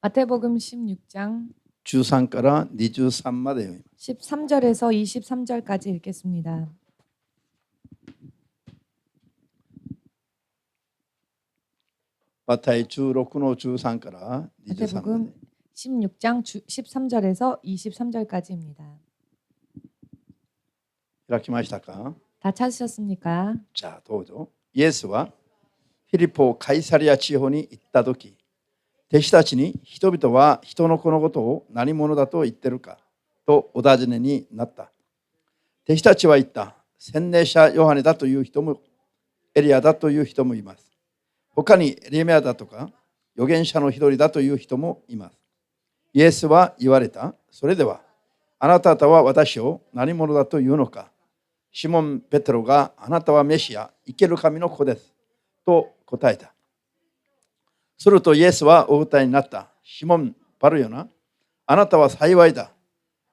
마태복음 16장 13から23まで読みます。 13절에서 23절까지 읽겠습니다. マタイ16の13から23ま 마태복음 で 16장 13절에서 23절까지입니다. 開きましたか？ 다 찾으셨습니까? じゃあどうぞ。イエスはフィリポ・カイサリア地方に行ったとき、弟子たちに人々は人の子のことを何者だと言ってるかとお尋ねになった。弟子たちは言った。洗礼者ヨハネだという人もエリアだという人もいます。他にエリメアだとか預言者の一人だという人もいます。イエスは言われた。それではあなた方は私を何者だというのか。シモン・ペテロがあなたはメシア、生ける神の子ですと答えた。するとイエスはお答えになった。シモン・バルヨナ、あなたは幸いだ。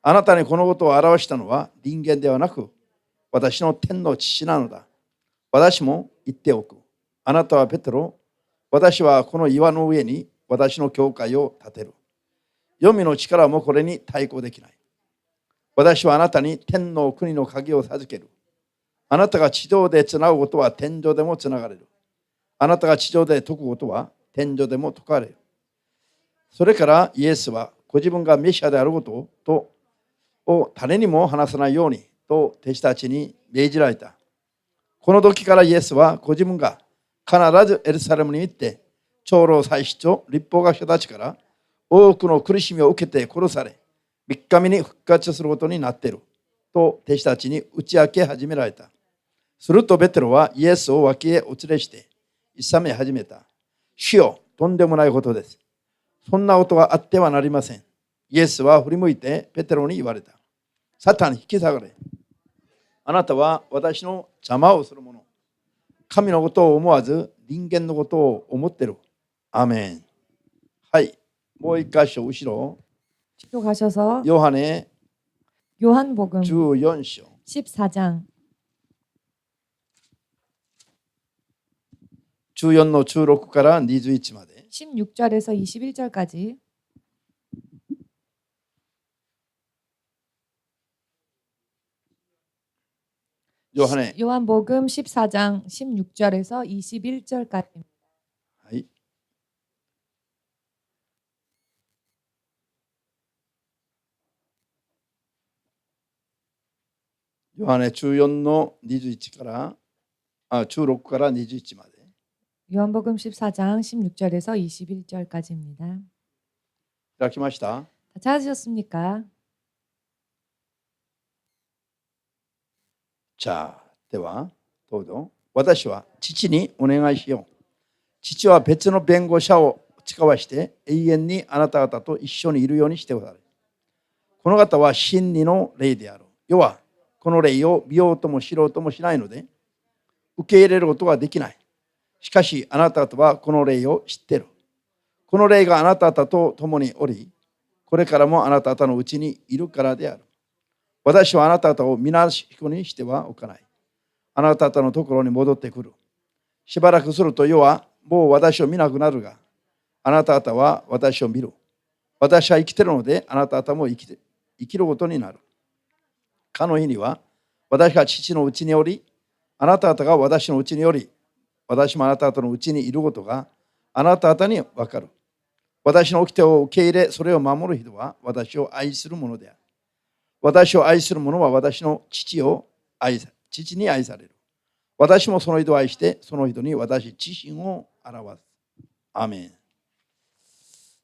あなたにこのことを表したのは人間ではなく私の天の父なのだ。私も言っておく。あなたはペテロ、私はこの岩の上に私の教会を建てる。黄泉の力もこれに対抗できない。私はあなたに天の国の鍵を授ける。あなたが地上でつなぐことは天上でもつながれる。あなたが地上で解くことは天上でも解かれる。それからイエスはご自分がメシアであることを誰にも話さないようにと弟子たちに命じられた。この時からイエスはご自分が必ずエルサレムに行って長老祭司と律法学者たちから多くの苦しみを受けて殺され3日目に復活することになっていると弟子たちに打ち明け始められた。するとペテロはイエスを脇へお連れしていさめ始めた。主よ、とんでもないことです。そんなことはあってはなりません。イエスは振り向いてペテロに言われた。サタン引き下がれ。あなたは私の邪魔をする者。神のことを思わず人間のことを思ってる。アメン。はい。もう一箇所後ろ。 뒤로 가셔서 요한의 요한복음 14장 14장 14の16から21まで 16절에서 21절까지 요한의 요한복음 14장 16절에서 21절까지 はい。 요한의 14の21から16から21まで 요한복음 14장 16절에서 21절까지입니다. 開きました。 다 찾으셨습니까? じゃあではどうぞ。私は父にお願いしよう。父は別の弁護者を使わして永遠にあなた方と一緒にいるようにしてください。この方は真理の霊である。要はこの霊を見ようとも知ろうともしないので受け入れることはできない。しかしあなた方はこの霊を知っている。この霊があなた方と共におり、これからもあなた方のうちにいるからである。私はあなた方を皆彦にしてはおかない。あなた方のところに戻ってくる。しばらくすると世はもう私を見なくなるが、あなた方は私を見る。私は生きているので、あなた方も生きることになる。かの日には、私が父のうちにおり、あなた方が私のうちにおり、私もあなた方のうちにいることがあなた方に分かる。私の掟を受け入れ、それを守る人は私を愛する者である。私を愛する者は私の父に愛される。私もその人を愛して、その人に私自身を表す。アメン。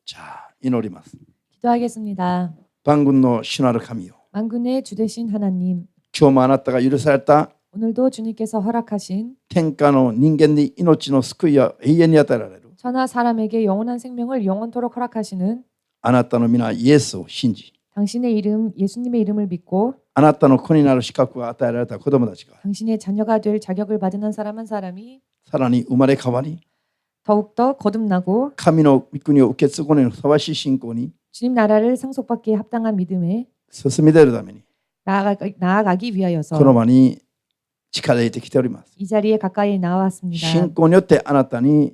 じゃあ、祈ります。 기도하겠습니다. 万軍の主なる神よ。 만군의 주 되신 하나님, 今日もあなたが許された 오늘도 주님께서 허락하신 天下の人間に命の救いは永遠に与えられる。 천하 사람에게 영원한 생명을 영원토록 허락하시는 あなたの皆イエスを信じ、 당신의 이름, 예수님의 이름을 믿고 あなたの子になる資格が与えられた子供たちが 당신의 자녀가 될 자격을 받은 한 사람이 さらに生まれ変わり、 더욱더 거듭나고 神の御国を受け継ぐのにふさわしい信仰に 주님 나라를 상속받기에 합당한 믿음에 進み出るために 나아가기 위하여서 この場に近づいてきております。 이 자리에 가까이 나왔습니다. 信仰によってあなたに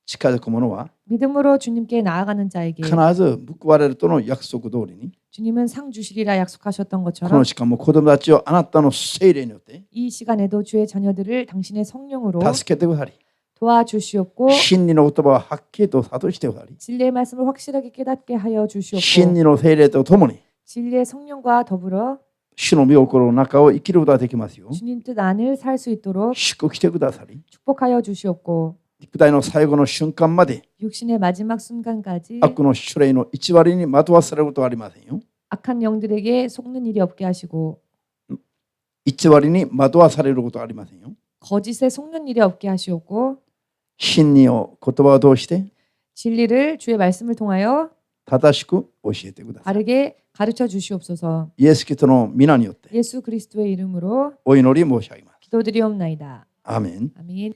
近づく者は 믿음으로 주님께 나아가는 자에게 必ず報われるとの約束通りに 주님은 상 주시리라 약속하셨던 こ 것처럼 の時間も子供たちをあなたの聖霊によって 이 시간에도 주의 자녀들을 당신의 성령으로 助けてくださり 도와주시옵고 真理の言葉をはっきりと諭してくださり 진리의 말씀을 확실하게 깨닫게 하여 真 주시옵고 理の聖霊とともに 진리의 성령과 더불어 主の御心の中を生きることができますよ 주님 뜻 안을 살 수 있도록 祝福してくださり 축복하여 주시옵고 肉体の最後の瞬間まで 육신의 마지막 순간까지 悪の種類の1割に惑わされることはありませんよ 악한 영들에게 속는 일이 없게 하시고 1割に惑わされることはありませんよ 거짓에 속는 일이 없게 하시옵고 真理を言葉を通して 진리를 주의 말씀을 통하여 正しく教えてください 바르게 가르쳐 주시옵소서. イエス・キリストの皆によって 예수 그리스도의 이름으로 お祈り申し上げます 기도드리옵나이다. アーメン 아멘.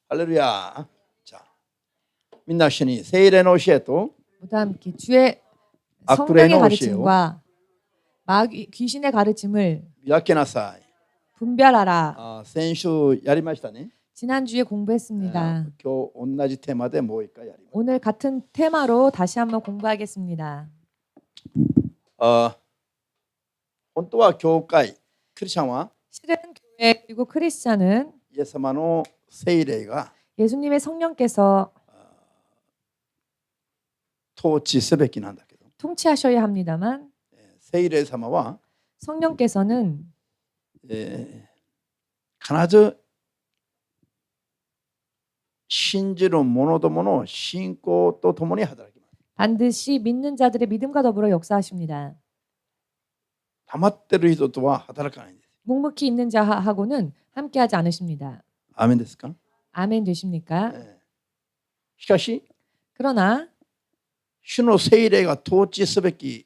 ハレルヤじゃあみんな一緒に聖霊の教えと 모두 함께 주의 악불의 성령의 노시에요. 가르침과 귀신의 가르침을 見分けなさい 분별하라. 先週やりましたね 지난주에 공부했습니다. 今日同じテーマでもう一回やります 오늘 같은 테마로 다시 한번 공부하겠습니다. 本当は教会クリスチャンは 실은 교회 그리고 크리스찬은 イエス様の聖霊が 예수님의 성령께서 統治すべきなんだけど 통치하셔야 합니다만 聖霊様は 성령께서는 必ず信じる者どもの信仰とともに働きます。 반드시 믿는 자들의 믿음과 더불어 역사하십니다. 黙ってる人とは働かないんです。 묵묵히 있는 자하고는 함께하지 않으십니다. アーメンですか？ 아멘 되십니까? しかし 그러나 主の聖霊が統治すべき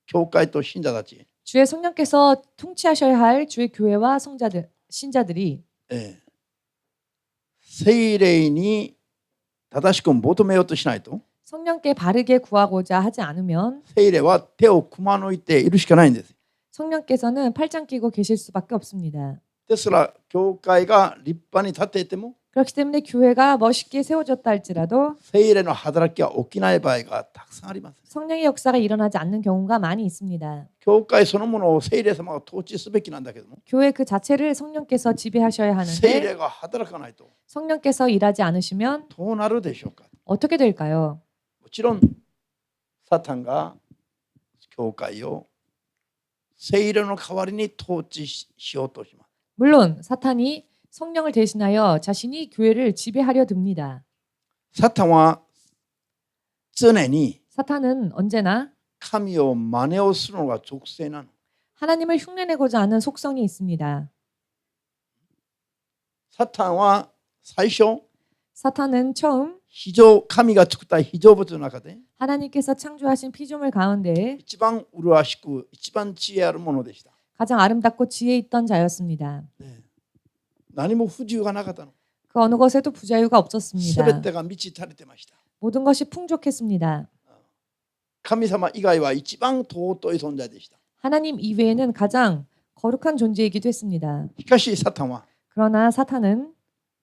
教会と信者たち、 주의 성령께서 통치하셔야 할 주의 교회와 신자들이 聖霊に正しく求めようとしないと、 성령께 바르게 구하고자 하지 않으면 聖霊は手をくまぬいているしかないんです。 성령께서는 팔짱 끼고 계실 수밖에 없습니다. ですから教会が立派に立っていても 그렇기 때문에 교회가 멋있게 세워졌다 할지라도 聖霊の働きが起きない場合がたくさんあります。 성령의 역사가 일어나지 않는 경우가 많이 있습니다. 教会そのものを聖霊様が統治すべきなんだけども、 교회 그 자체를 성령께서 지배하셔야 聖 하는데 霊が働かないと 성령께서 일하지 않으시면 どうなるでしょうか。 어떻게 될까요? もちろんサタンが教会を聖霊の代わりに統治しようとします。 물론 사탄이 성령을 대신하여 자신이 교회를 지배하려 듭니다. サタンは常に 사탄은 언제나 神を真似をするのが属性なの。 하나님을 흉내내고자 하는 속성이 있습니다. サタンは最初 사탄은 처음 神が作った被造物の中で 하나님께서 창조하신 피조물 가운데 一番麗しく一番知恵あるものでした。 가장 아름답고 지혜 있던 자였습니다. 何も不自由がなかったの。 그 어느 것에도 부자유가 す 없었습니다. べてが満ち足りてました。 모든 것이 풍족했습니다. 神様以外は一番尊い存在でした。 하나님 이외에는 가장 거룩한 존재이기도 했습니다. しかしサタンは 그러나 사탄은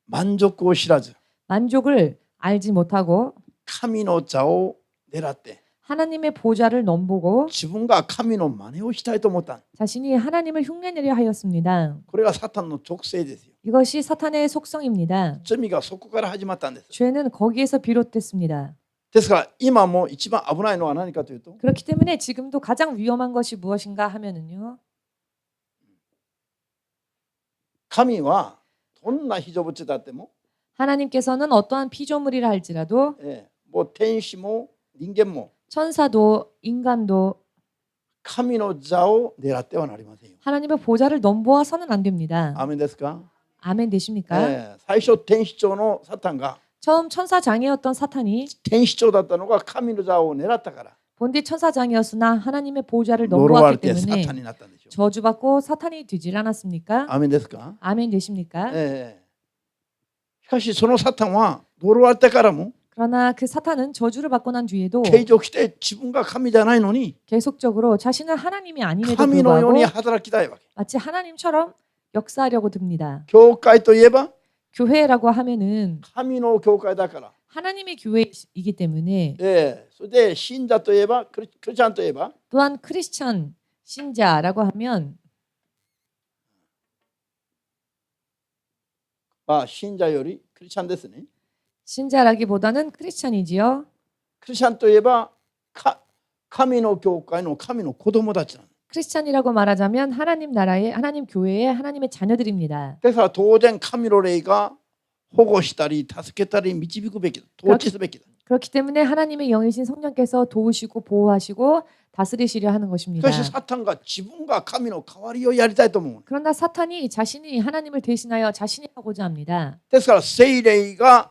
満足を知らず 만족을 알지 못하고 神の座を狙って 하나님의 보좌를 넘보고 自分が神の真似をしたいと思った。 자신이 하나님을 흉내내려 하였습니다. これがサタンの属性ですよ。 이것이 사탄의 속성입니다. 罪がそこから始まったんです。 죄는 거기에서 비롯됐습니다. ですから今も一番危ないのは何かというと 그렇기 때문에 지금도 가장 위험한 것이 무엇인가 하면은요. 神はどんな被造物だっても 하나님께서는 어떠한 피조물이라 할지라도 もう天使も人間も 천사도 인간도 神の座を狙ってはなりませんよ。 하나님의 보좌를 넘보아서는 안 됩니다. アーメンですか？ 아멘 되십니까? 最初天使長のサタンが 처음 천사장이었던 사탄이 天使長だったのが神の座を狙ったから 본디 천사장이었으나 하나님의 보좌를 呪われ 넘보았기 てサ 때문에 タンになったんでしょう。 저주받고 사탄이 되질 않았습니까? アーメンですか？ 아멘 되십니까? しかしそのサタンは呪われてからも 그러나 그 사탄은 저주를 받고 난 뒤에도 継続して自分が神じゃないのに 계속적으로 자신은 하나님이 아님에도 神のよう 불구하고 に働きたいわけ。 마치 하나님처럼 역사하려고 듭니다. 教会といえば 교회라고 하면은 神の教会だから。 하나님의 교회이기 때문에 それで信者といえばクリスチャンといえば 또한 크리스천 신자라고 하면 信者よりクリスチャンですね。 신자라기보다는 크리스천이지요. クリスチャンといえば神の教会の神の子供たちなの。 크리스천이라고 말하자면 하나님 나라의 하나님 교회의 하나님의 자녀들입니다. だから当然神の霊が保護したり助けたり導くべきだ。統治すべきだ。 그렇기 때문에 하나님의 영이신 성령께서 도우시고 보호하시고 다스리시려 하는 し 것입니다. かしサタンが自分が神の代わりをやりたいと思う。 그러나 사탄이 자신이 하나님을 대신하여 자신이 하고자 합니다. ですから聖霊が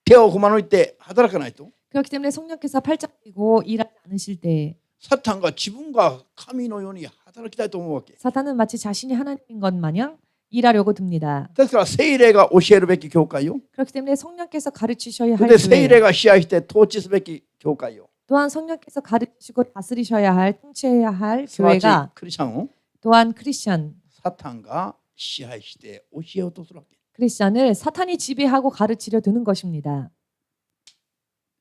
手をこまぬいて働かないと 그렇기 때문에 성령께서 팔짱 끼고 일하지 않으실 때 サタンが自分が神のように働きたいと思うわけ。 사탄은 마치 자신이 하나님인 것 마냥 일하려고 듭니다. ですから聖霊が教えるべき教会よ。 그렇기 때문에 성령께서 가르치셔야 そ 할 れで聖 교회 霊が支配して統治すべき教会よ。 또한 성령께서 가르치시고 다스리셔야 할 통치해야 할 すなわち 교회가 クリスチャンを 또한 크리스천 サタンが支配して教えようとするわけ。 크리스천을 사탄이 지배하고 가르치려 드는 것입니다.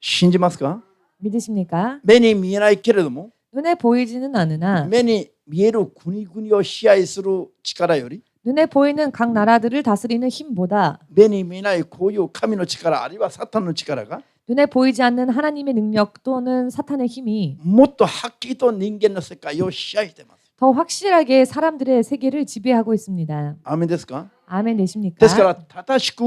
信じますか？ 믿으십니까? 目に見えないけれども 눈에 보이지는 않으나 目に見える国々を支配する力より 눈에 보이는 각 나라들을 다스리는 힘보다 目に見えないこういう神の力あるいはサタンの力が 눈에 보이지 않는 하나님의 능력 또는 사탄의 힘이 もっとはっきりと人間の世界を支配しています。 더 확실하게 사람들의 세계를 지배하고 있습니다. アーメンですか？ 아멘 되십니까? ですから正しく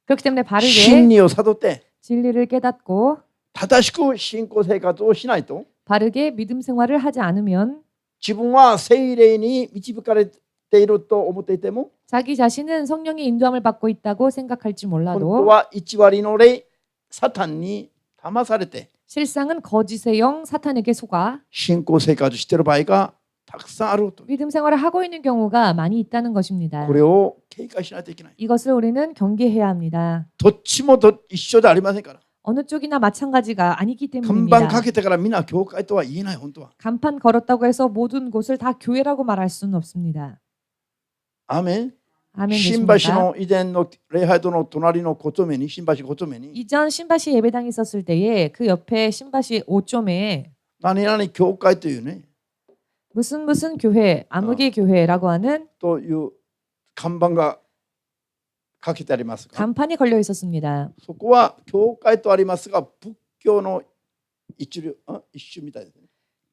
그렇기 때문에 바르게 真理を悟って 진리를 깨닫고 正しく信仰生活をしないと 바르게 믿음 생활을 하지 않으면 自分は聖霊に導かれていると思っていても 자기 자신은 성령의 인도함을 받고 있다고 생각할지 本当 몰라도 は1割の霊サタンに騙されて 실상은 거짓의 영 사탄에게 속아 信仰生活している場合がたくさんあると。 믿음 생활을 하고 있는 경우가 많이 있다는 것입니다. これを警戒しないといけない。 이것을 우리는 경계해야 합니다. どっちも一緒ではありませんから。 어느 쪽이나 마찬가지가 아니기 看板 때문입니다. かけてからみんな教会とは言えない本当は。 간판 걸었다고 해서 모든 곳을 다 교회라고 말할 수는 없습니다. アーメン。 아멘 新橋 되십니까? の以前の礼拝堂の隣の5丁目に新橋5丁目に 이전 신바시 예배당이 있었을 때에 그 옆에 신바시 5점에 何々教会というね 무슨 무슨 교회, 아무개 교회라고 하는 という看板がかけてありますが 간판이 걸려 있었습니다. そこは教会とありますが仏教の一種みたいですね。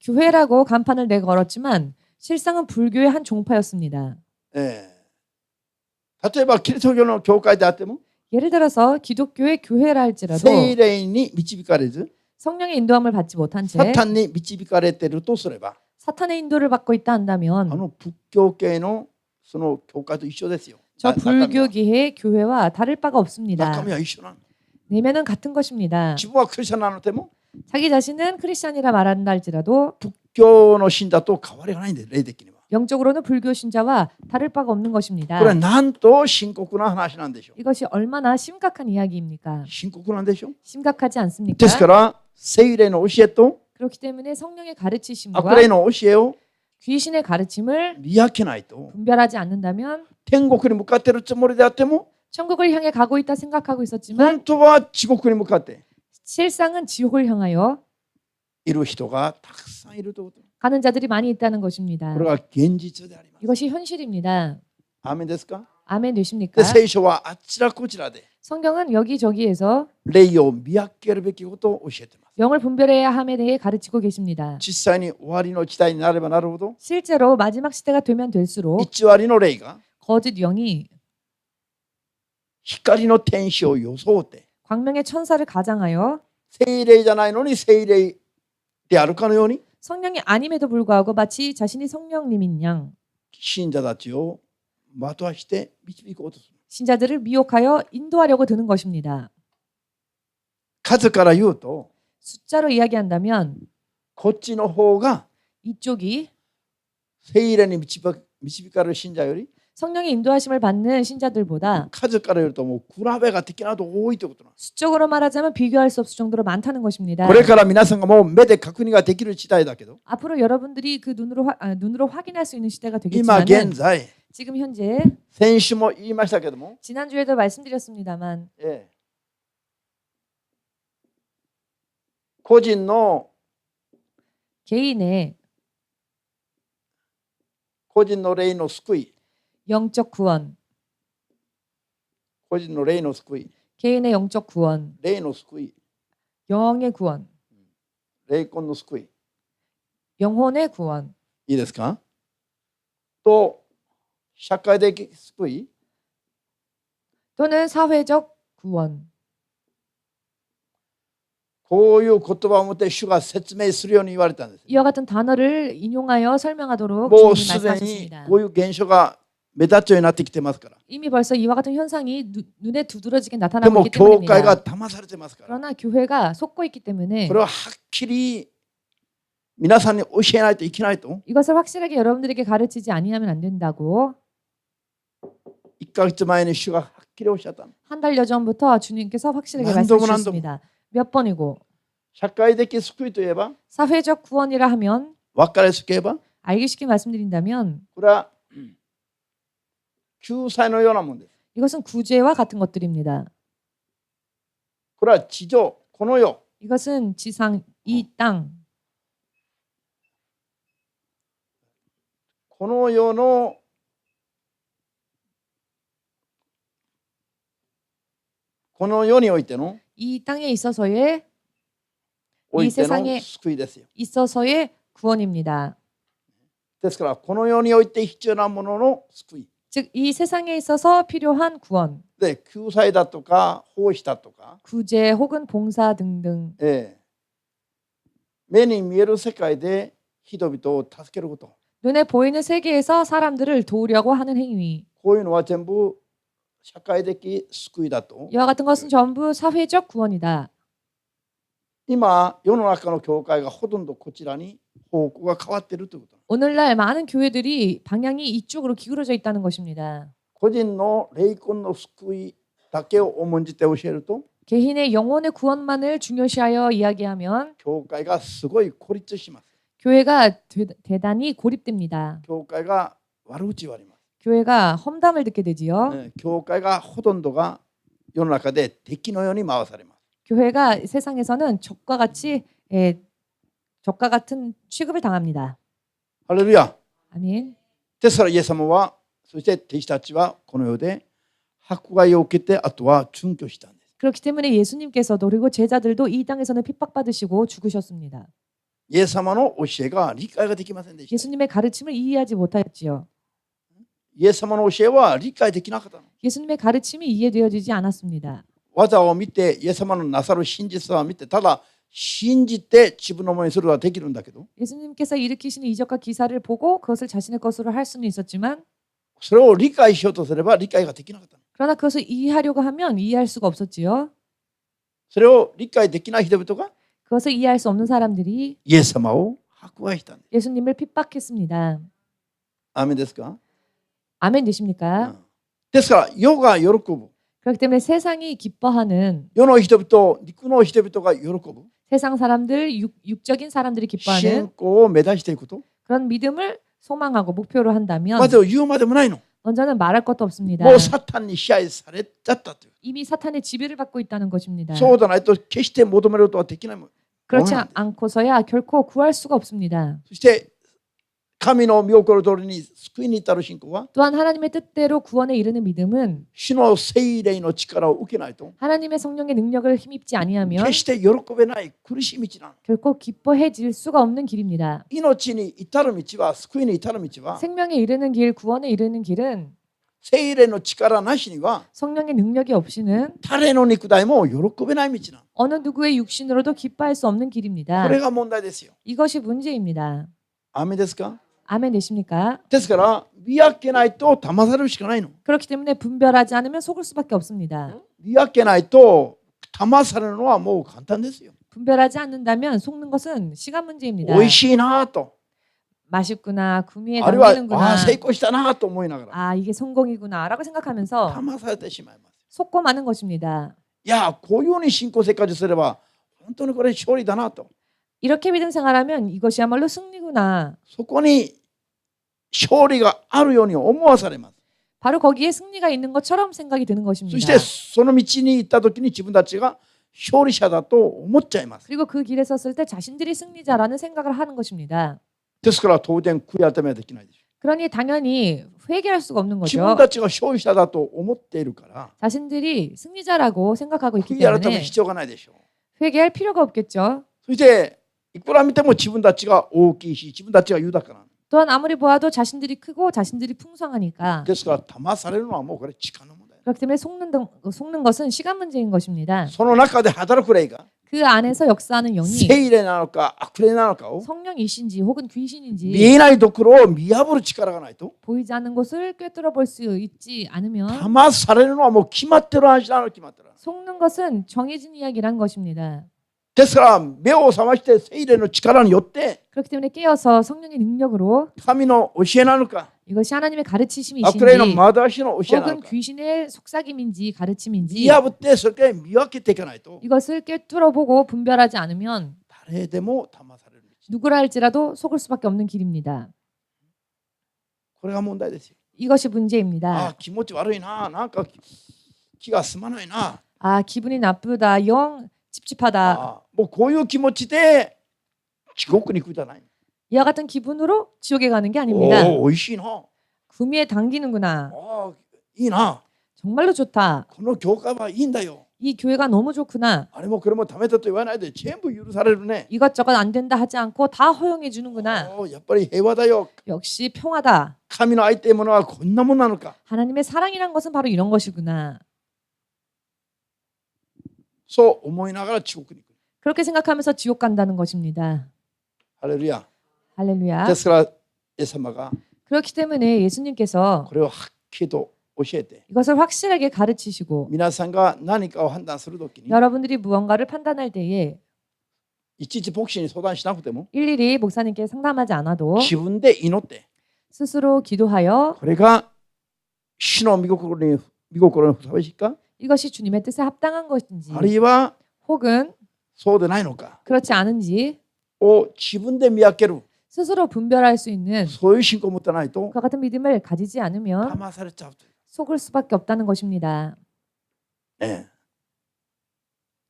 교회라고 간판을 내걸었지만 실상은 불교의 한 종파였습니다. 例えばキリスト教の教会であっても 예를 들어서 기독교의 교회라 할지라도 聖霊に導かれず 성령의 인도함을 받지 못한 채 サタンに導かれているとすれば 사탄의 인도를 받고 있다 あ 한다면 の仏教系のその教会と一緒ですよ。 저 中身は 불교기의 교회와 다를 바가 없습니다. 中身は一緒なの。 내면은 같은 것입니다. 自分はクリスチャンなのでも 자기 자신은 크리스찬이라 말한다 할지라도 仏教の信者と変わりがないんで霊的には。 영적으로는 불교 신자와 다를 바가 없는 これは 것입니다. なんと深刻な話なんでしょう。 이것이 얼마나 심각한 이야기입니까? 深刻なんでしょう。 심각하지 않습니까? ですから聖霊の教えと 그렇기 때문에 성령의 悪 가르치심과 霊の教えを 귀신의 가르침을 見分けないと 분별하지 않는다면 天国に向かっているつもりであっても 천국을 향해 가고 있다 생각하고 있었지만 本当は地獄に向かって 실상은 지옥을 향하여 いる人がたくさんいるということ。 가는 자들이 많이 있다는 것입니다. これが現実であります。 이것이 현실입니다. アーメンですか？ 아멘 で 되십니까? 聖書はあちらこちらで 성경은 여기저기에서 霊を見分けるべきことを教えています。 영을 분별해야 함에 대해 가르치고 계십니다. 実際に終わりの時代になればなるほど 실제로 마지막 시대가 되면 될수록 1割の霊が 거짓 영이 光の天使を装って 광명의 천사를 가장하여 聖霊じゃないのに聖霊であるかのように 성령이 아님에도 불구하고 마치 자신이 성령님인 양 信者たちを惑わして導こうとする。 신자들을 미혹하여 인도하려고 드는 것입니다. 数から言うと 숫자로 이야기한다면 こっちの方が 이쪽이 聖霊に導かれる信者より 성령의 인도하심을 받는 신자들보다 数から言うともう比べができないと多いということなんです。 수적으로 말하자면 비교할 수 없을 정도로 많다는 것입니다. これから皆さんがもう目で確認ができる時代だけど 앞으로 여러분들이 그 눈으로 확인할 수 있는 시대가 今 되겠지만 現在 지금 현재 先週も言いましたけども、 지난주에도 말씀드렸습니다만 個人の 개인의 個人の霊の救い、 영적 구원, 個人の霊の救い、 개인의 영적 구원, 霊の救い、 영의 구원, 霊魂の救い、 영혼의 구원, いいですか？と社会的救い、 또는 사회적 구원. こういう言葉を持って主が説明するように言われたんです。 이와 같은 단어를 인용하여 설명하도록 もう 주님이 すでに 말씀하셨습니다. こういう現象が目立つようになってきてますから。 이미 벌써 이와 같은 현상이 눈에 두드러지게 で 나타나고 も 있기 教会が 때문입니다. 騙されてますから。 그러나 교회가 속고 있기 때문에 これははっきり皆さんに教えないといけないと 이것을 확실하게 여러분들에게 가르치지 아니하면 안 된다고 1ヶ月前に主がはっきりおっしゃったの。 한 달여 전부터 주님께서 확실하게 난도고 말씀해 주셨습니다. 몇 번이고 社会的救いといえば、 사회적 구원이라 하면 分かりやすく言えば、 알기 쉽게 말씀드린다면 これは救済のようなものです。 이것은 구제와 같은 것들입니다. これは地上、この世、 이것은 지상 이 땅, この世のこの世においての 이 땅에 있어서의 おいて 이 세상에 の救いですよ。 있어서의 구원입니다. ですからこの世において必要なものの救い 즉 이 세상에 있어서 필요한 구원, で救済だとか奉仕だとか、 구제 혹은 봉사 등등 目に見える世界で人々を助けること、 눈에 보이는 세계에서 사람들을 도우려고 하는 행위, こういうのは全部社会的救いだと。 이와 같은 것은 전부 사회적 구원이다. 今世の中の教会がほとんどこちらに方向が変わっているということ。 오늘날 많은 교회들이 방향이 이쪽으로 기울어져 있다는 것입니다. 個人の霊魂の救いだけを重んじて教えると、 개인의 영혼의 구원만을 중요시하여 이야기하면 教会がすごい孤立します。 교회가 대단히 고립됩니다. 教会が悪口言われます。 교회가 험담을 듣게 되지요. 教会がほとんどが世の中で敵のように回されます。 교회가 세상에서는 적과 같은 취급을 당합니다. ハレルヤ。 아멘. ですからイエス様は、そして弟子たちはこの世で迫害を受けて、あとは殉教したんです。 그렇기 때문에 예수님께서도 그리고 제자들도 이 땅에서는 핍박받으시고 죽으셨습니다. イエス様の教えが理解ができませんでした。 예수님의 가르침을 이해하지 못하였지요. イエス様の教えは理解できなかったの。 예수님의 가르침이 이해되어지지 않았습니다. 技を見て、イエス様のなさる真実を見て、ただ信じて自分のものにすることはできるんだけど、 예수님께서 일으키시는 이적과 기사를 보고 그것을 자신의 것으로 할 수는 있었지만 それを理解しようとすれば理解ができなかったの。 그러나 그것을 이해하려고 하면 이해할 수가 없었지요. それを理解できない人々が 그것을 이해할 수 없는 사람들이 イエス様を迫害したんです。 예수님을 핍박했습니다. アーメンですか？ 아멘 되십니까? ですから世が喜ぶ。 그렇기 때문에 세상이 기뻐하는 世の人々、肉の人々が喜ぶ。 세상 사람들, 육적인 사람들이 信 기뻐하는 仰を目指していくこと。 그런 믿음을 소망하고 목표로 한다면 まだ言うまでもないの。 먼저는 말할 것도 없습니다. もうサタンに支配されちゃったという。 이미 사탄의 지배를 받고 있다는 것입니다. そうでないと決して求めることはできないもん。 그렇지 않고서야 결코 구할 수가 없습니다. そして神の御心通りに救いに至る信仰は 또한 하나님의 뜻대로 구원에 이르는 믿음은 主の聖霊の力を受けないと 하나님의 성령의 능력을 힘입지 아니하면 決して喜べない苦しい道なの。 결코 기뻐해질 수가 없는 길입니다. 命に至る道は、救いに至る道は 생명에 이르는 길, 구원에 이르는 길은 聖霊の力なしには 성령의 능력이 없이는 誰の肉体も喜べない道なの。 어느 누구의 육신으로도 기뻐할 수 없는 길입니다. これが問題ですよ。 이것이 문제입니다. アーメンですか？ 아멘 되십니까? ですから見分けないと騙されるしかないの。 그렇기 때문에 분별하지 않으면 속을 수밖에 없습니다. 見分けないと騙されるのはもう簡単ですよ。 분별하지 않는다면 속는 것은 시간 문제입니다. 美味しいなと、 맛있구나, 구미에 あるいは 담기는구나, 成功したなと思いながら 아 이게 성공이구나라고 생각하면서 騙されてしまいます。 속고 마는 것입니다. いや、こういうように信仰生活すれば本当にこれ勝利だなと、 이렇게 믿음 생활하면 이것이야말로 승리구나. そこに勝利があるように思わされます。 바로 거기에 승리가 있는 것처럼 생각이 드는 そ 것입니다. してその道に行った時に自分たちが勝利者だと思っちゃいます。 그리고 그 길에 섰을 때 자신들이 승리자라는 생각을 하는 것입니다. ですから当然悔い改めはできないでしょ。 그러니 당연히 회개할 수가 없는 自分 거죠. たちが勝利者だと思っているから 자신들이 승리자라고 생각하고 있기 悔い改め 때문에 必要がないでしょう。 회개할 필요가 없겠죠. そしていくら見ても自分たちが大きいし自分たちが豊かな。 또한 아무리 보아도 자신들이 크고 자신들이 풍성하니까 ですから騙されるのはもうこれ時間の問題。 그렇기 때문에 속는 것은 시간 문제인 것입니다. その中で働く霊が 그 안에서 역사하는 영이 聖霊なのか悪霊なのかを 성령이신지 혹은 見 귀신인지 えないところを見破る力がないと 보이지 않는 곳을 꿰뚫어 볼 수 있지 않으면 騙されるのはもう決まってる話なの決まってる。 속는 것은 정해진 이야기란 것입니다. ですから目を覚まして聖霊の力によって 그렇기 때문에 깨어서 성령의 능력으로 神の教えなのか 이것이 하나님의 悪霊の 가르치심이신지 惑わしの教えな 혹은 のか 귀신의 속삭임인지 가르침인지 見破ってそれから見分けていかないと 이것을 꿰뚫어 보고 분별하지 않으면 誰でも騙される。 누구라 할지라도 속을 수밖에 없는 길입니다. これが問題ですよ。 이것이 あ 문제입니다. あ気持ち悪いな、なんか気が済まないな、 아, 기분이 나쁘다. 영 찝찝하다. あもうこういう気持ちで地獄に行くじゃない。 이와 같은 기분으로 지옥에 가는 게 아닙니다. おお、美味しいな、 구미에 당기는구나. ああいいな、 정말로 좋다. この教会はいいんだよ。 이 교회가 너무 좋구나. あれもこれもダメだと言わないで全部許されるね。 이것저것 안 된다 하지 않고 다 허용해 주는구나. やっぱり平和だよ。 역시 평화다. 神の愛というものはこんなものなのか。 하나님의 사랑이란 것은 바로 이런 것이구나. そう思いながら地獄に行く。 그렇게 생각하면서 지옥 간다는 것입니다. ハレルヤ。 할렐루야. ですからイエス様が 그렇기 때문에 예수님께서 これをはっきりと教えて 이것을 확실하게 가르치시고 皆さんが何かを判断するときに 여러분들이 무언가를 판단할 때에 いちいち牧師に相談しなくても 일일이 목사님께 상담하지 않아도 自分で祈って 스스로 기도하여 これが主の御心にふさわしいか 이것이 주님의 뜻에 합당한 것인지 あるいは 혹은 そうでないのか 그렇지 않은지 を自分で見分ける 스스로 분별할 수 있는 そういう信仰を持ってないと 그와 같은 믿음을 가지지 않으면 騙されちゃうという、 속을 수밖에 없다는 것입니다. ね、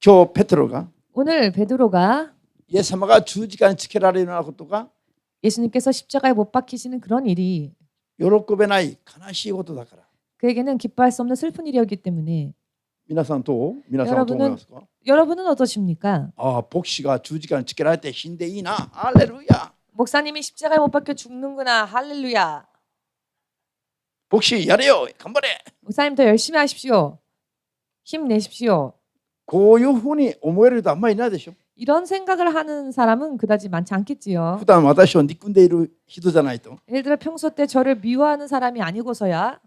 今日ペテロが 오늘 베드로가 イエス様が十字架につけられるようなことが 예수님께서 십자가에 못 박히시는 그런 일이 喜べない悲しいことだから 그에게는 기뻐할 수 없는 슬픈 일이었기 때문에 皆さんどう思いますか。 여러분은 어떠십니까? ああ牧師が十字架につけられて死んでいいな、ハレルヤ。 목사님이 십자가에 못 박혀 죽는구나. 할렐루야. 牧師やれよ、頑張れ。 목사님 더 열심히 하십시오. 힘내십시오. こういうふうに思える人あんまりいないでしょ。 이런 생각을 하는 사람은 그다지 많지 않겠지요. 普段私を憎んでいる人じゃないと。 예를 들어 평소 때 저를 미워하는 사람이 아니고서야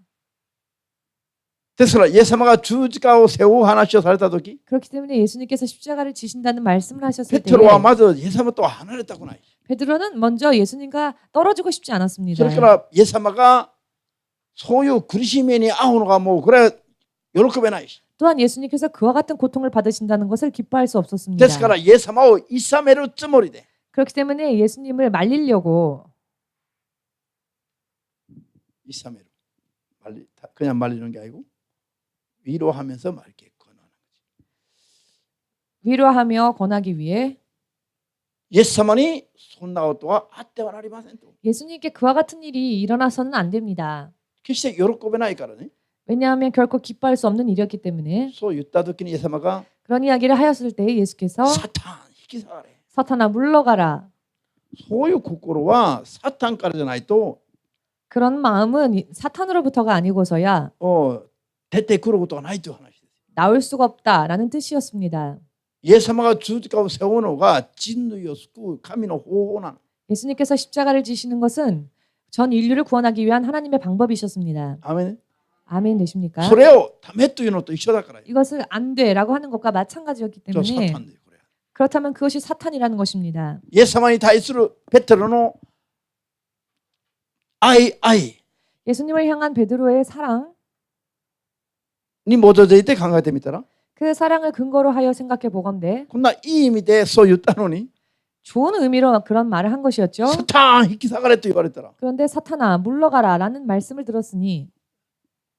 ですからイエス様が十字架を背負う話をされたとき、 그렇기 때문에 예수님께서 십자가를 지신다는 말씀을 ペ 하셨을 때 テロはまずイエス様とは離れたくない。 베드로는 먼저 예수님과 떨어지고 싶지 そ 않았습니다. れからイエス様がそういう苦しみに遭うのがもうこれは喜べないし。 또한 예수님께서 그와 같은 고통을 받으신다는 것을 기뻐할 수 で 없었습니다. すからイエス様を諌めるつもりで 그렇기 때문에 예수님을 말리려고 諌める。그냥 말리는 게 아니고 위로하면서 말게 권하는 거지. 위로하며 권하기 위해 イエス様にそんなことはあってはなりませんと。 예수님께 그와 같은 일이 일어나서는 안 됩니다. 決して喜べないからね。 왜냐하면 결코 기뻐할 수 없는 일이었기 때문에 そう言った時にイエス様が 그런 이야기를 하였을 때 예수께서 サタン引き下がれ。 사탄아 물러가라. そういう心はサタンからじゃないと 그런 마음은 사탄으로부터가 아니고서야 出てくることはないという話です。 나올 수가 없다라는 뜻이었습니다. イエス様が十字架を背負うのが人類を救う神の方法なの。 예수님께서 십자가를 지시는 것은 전 인류를 구원하기 위한 하나님의 방법이셨습니다. アメン。 아멘 되십니까? それをダメというのと一緒だから。 이것을 안 돼라고 하는 것과 마찬가지였기 じゃあサ 때문에 タンだよこれ。 그렇다면 그것이 사탄이라는 것입니다. イエス様に対するペテロの愛 예수님을 향한 베드로의 사랑, に基づいて考えてみたら 그 사랑을 근거로 하여 생각해 보건대 こんないい意味でそう言ったのに 좋은 의미로 그런 말을 한 것이었죠. サタン引き下がれと言われたら 그런데 사탄아 물러가라라는 말씀을 들었으니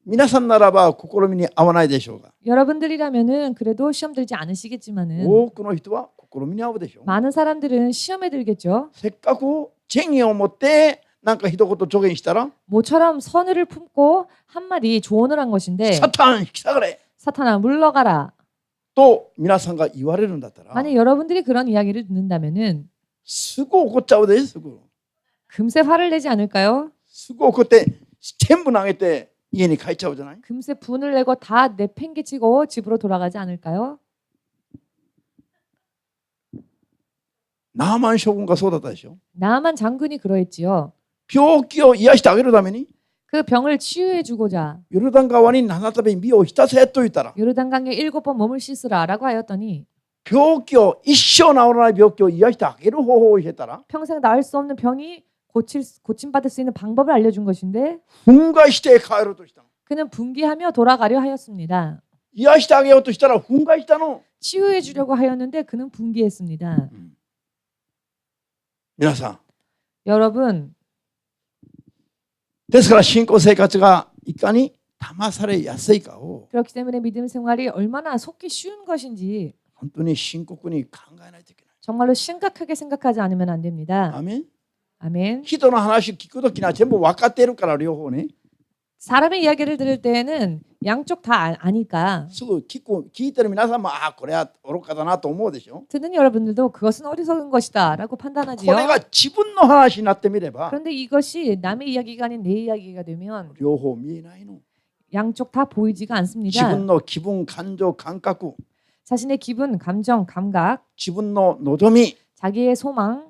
皆さんならば試みに合わないでしょうが 여러분들이라면은 그래도 시험 들지 않으시겠지만은 多くの人は試みに合うでしょう 많은 사람들은 시험에 들겠죠. せっかく正義を持ってなんか一言助言したら 모처럼 선의를 품고 한마디 조언을 한 것인데 サタン引き下がれ 사탄아 물러가라. と皆さんが言われるんだったら 만약 여러분들이 그런 이야기를 듣는다면은 すぐ怒っちゃうですぐ 금세 화를 내지 않을까요? すぐ怒って全部投げて家に帰っちゃうじゃない 금세 분을 내고 다 내팽개치고 집으로 돌아가지 않을까요? ナーマン将軍がそうだったでしょ 나만 장군이 그러했지요. 病気を癒してあげるために 그 병을 치유해 주고자 ヨルダン川に7度身を浸せと言ったら 요르단강에 7번 몸을 씻으라라고 하였더니 病気を一生治らない病気を癒してあげる方法を教えたら 평생 나을 수 없는 병이 고침받을 수 있는 방법을 알려준 것인데 憤慨して帰ろうとしたの 그는 분개하며 돌아가려 하였습니다. 癒してあげようとしたら憤慨したの 치유해 주려고 하였는데 그는 분개했습니다. 皆さん 여러분 ですから信仰生活がいかに騙されやすいかを 그렇기 때문에 믿음 생활이 얼마나 속기 쉬운 것인지 本当に深刻に考えないといけない 정말로 심각하게 생각하지 않으면 안 됩니다. アメン 아멘. 人の話聞くときには全部分かっているから両方ね 사람의 이야기를 들을 때에는 양쪽 다 아니까 すぐ聞いてる皆さんもああこれは愚かだなと思うでしょ 듣는 여러분들도 그것은 어리석은 것이다 라고 こ 판단하지요. れが自分の話になってみれば 그런데 이것이 남의 이야기가 아닌 내 이야기가 되면 両方見えないの 양쪽 다 보이지가 自 않습니다. 分の気分感情感覚 자신의 기분, 감정, 감각, 自分の望み 자기의 소망,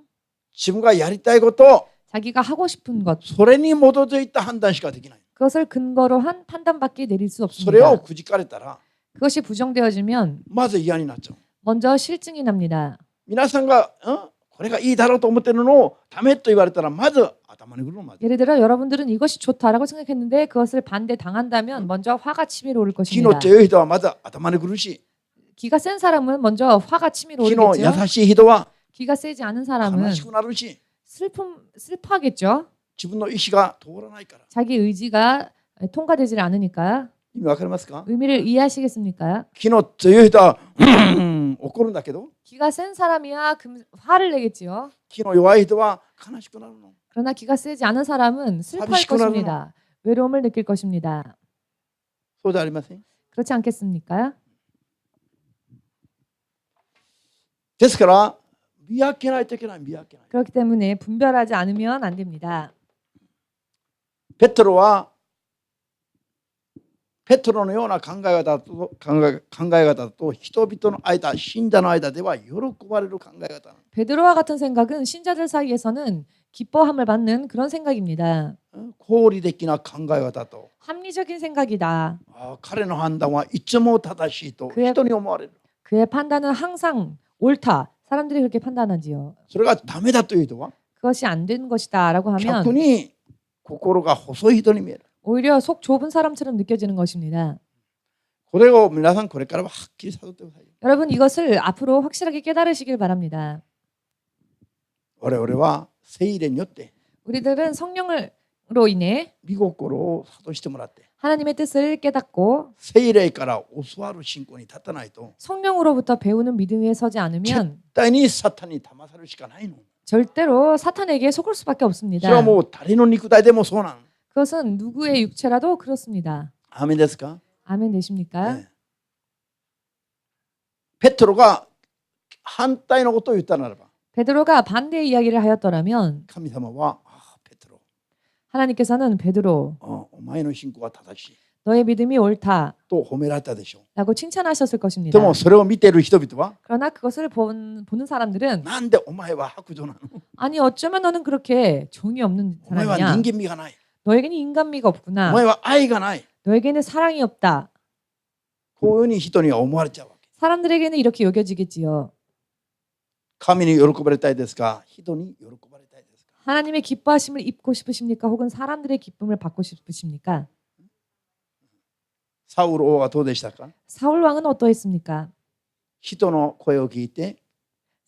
自分がやりたいこと 자기가 하고 싶은 것 それに基づいた判断しかできない 그것을 근거로 한 판단밖에 내릴 수 それを 없습니다. くじかれたら 그것이 부정되어지면 まず嫌になっちゃう 먼저 실증이 납니다. 皆さんが、これがいいだろうと思ってるのをダメと言われたらまず頭にくるのまず 예를 들어 여러분들은 이것이 좋다라고 생각했는데 그것을 반대 당한다면 먼저 화가 치밀어 오를 気の 것입니다. 強い人はまず頭にくるし 기가 센 사람은 먼저 화가 치밀어 気の 오르겠죠. 優しい人は 기가 세지 않은 사람은 悲しくなるし 슬퍼하겠죠. 自分の意思が通らないから 자기 의지가 통과되질 않으니까 意味わかりますか 의미를 이해하시겠습니까? 気の強い人は怒るんだけど 기가 센 사람이야 화를 내겠지요. 気の弱い人は悲しくなるの 그러나 기가 세지 않은 사람은 슬퍼할寂しくなるの。 것입니다. 외로움을 느낄 것입니다. そうじゃありません 그렇지 않겠습니까? ですから見分けないといけない見分けない 그렇기 때문에 분별하지 않으면 안 됩니다. ペトロはペトロのような考え方だと人々の間信者の間では喜ばれる考え方 베드로와 같은 생각은 신자들 사이에서는 기뻐함을 받는 그런 생각입니다. 合理的な考え方と 합리적인 생각이다. 彼の判断はいつも正しいと人に思われる 그의 판단은 항상 옳다. 사람들이 그렇게 판단하지요. それがダメだという人は 그것이 안 되는 것이다라고 逆 하면 に心が細い人に見える 오히려 속 좁은 사람처럼 느껴지는 것입니다. これを皆さんこれからははっきり悟ってください 여러분 이것을 앞으로 확실하게 깨달으시길 바랍니다. 我々は聖霊によって 우리들은 성령으로 인해 御心を諭してもらって 하나님의 뜻을 깨닫고 聖霊から教わる信仰に立たないと 성령으로부터 배우는 믿음에 서지 絶 않으면 対にサタンに騙されるしかないの 절대로 사탄에게 속을 수밖에 そ 없습니다. れはもう誰の肉体でもそうなの 그것은 누구의 육체라도 그렇습니다. アーメンですか、 아멘 되십니까? ねペトロが反対のことを言ったならば 베드로가 반대의 이야기를 하였더라면 神様はペトロ 하나님께서는 베드로 お前の信仰は正しい 너의 믿음이 옳다 と褒められたでしょ 라고 칭찬하셨을 う 것입니다. でもそれを見ている人々は 그러나 그것을 보는 사람들은 なんでお前は白状なの 아니 어쩌면 너는 그렇게 정이 없는 お前は 사람이냐 人間味がない 너에게는 인간미가 お 없구나 前は愛がない 너에게는 사랑이 없다 こういうふうに人には思われちゃうわけ 사람들에게는 이렇게 여겨지겠지요. 神に喜ばれたいですか人に喜ばれたいですか 하나님의 기뻐하심을 입고 싶으십니까? 혹은 사람들의 기쁨을 받고 싶으십니까? サウル王はどうでしたか 사울 왕은 어떠했습니까? 人の声を聞いて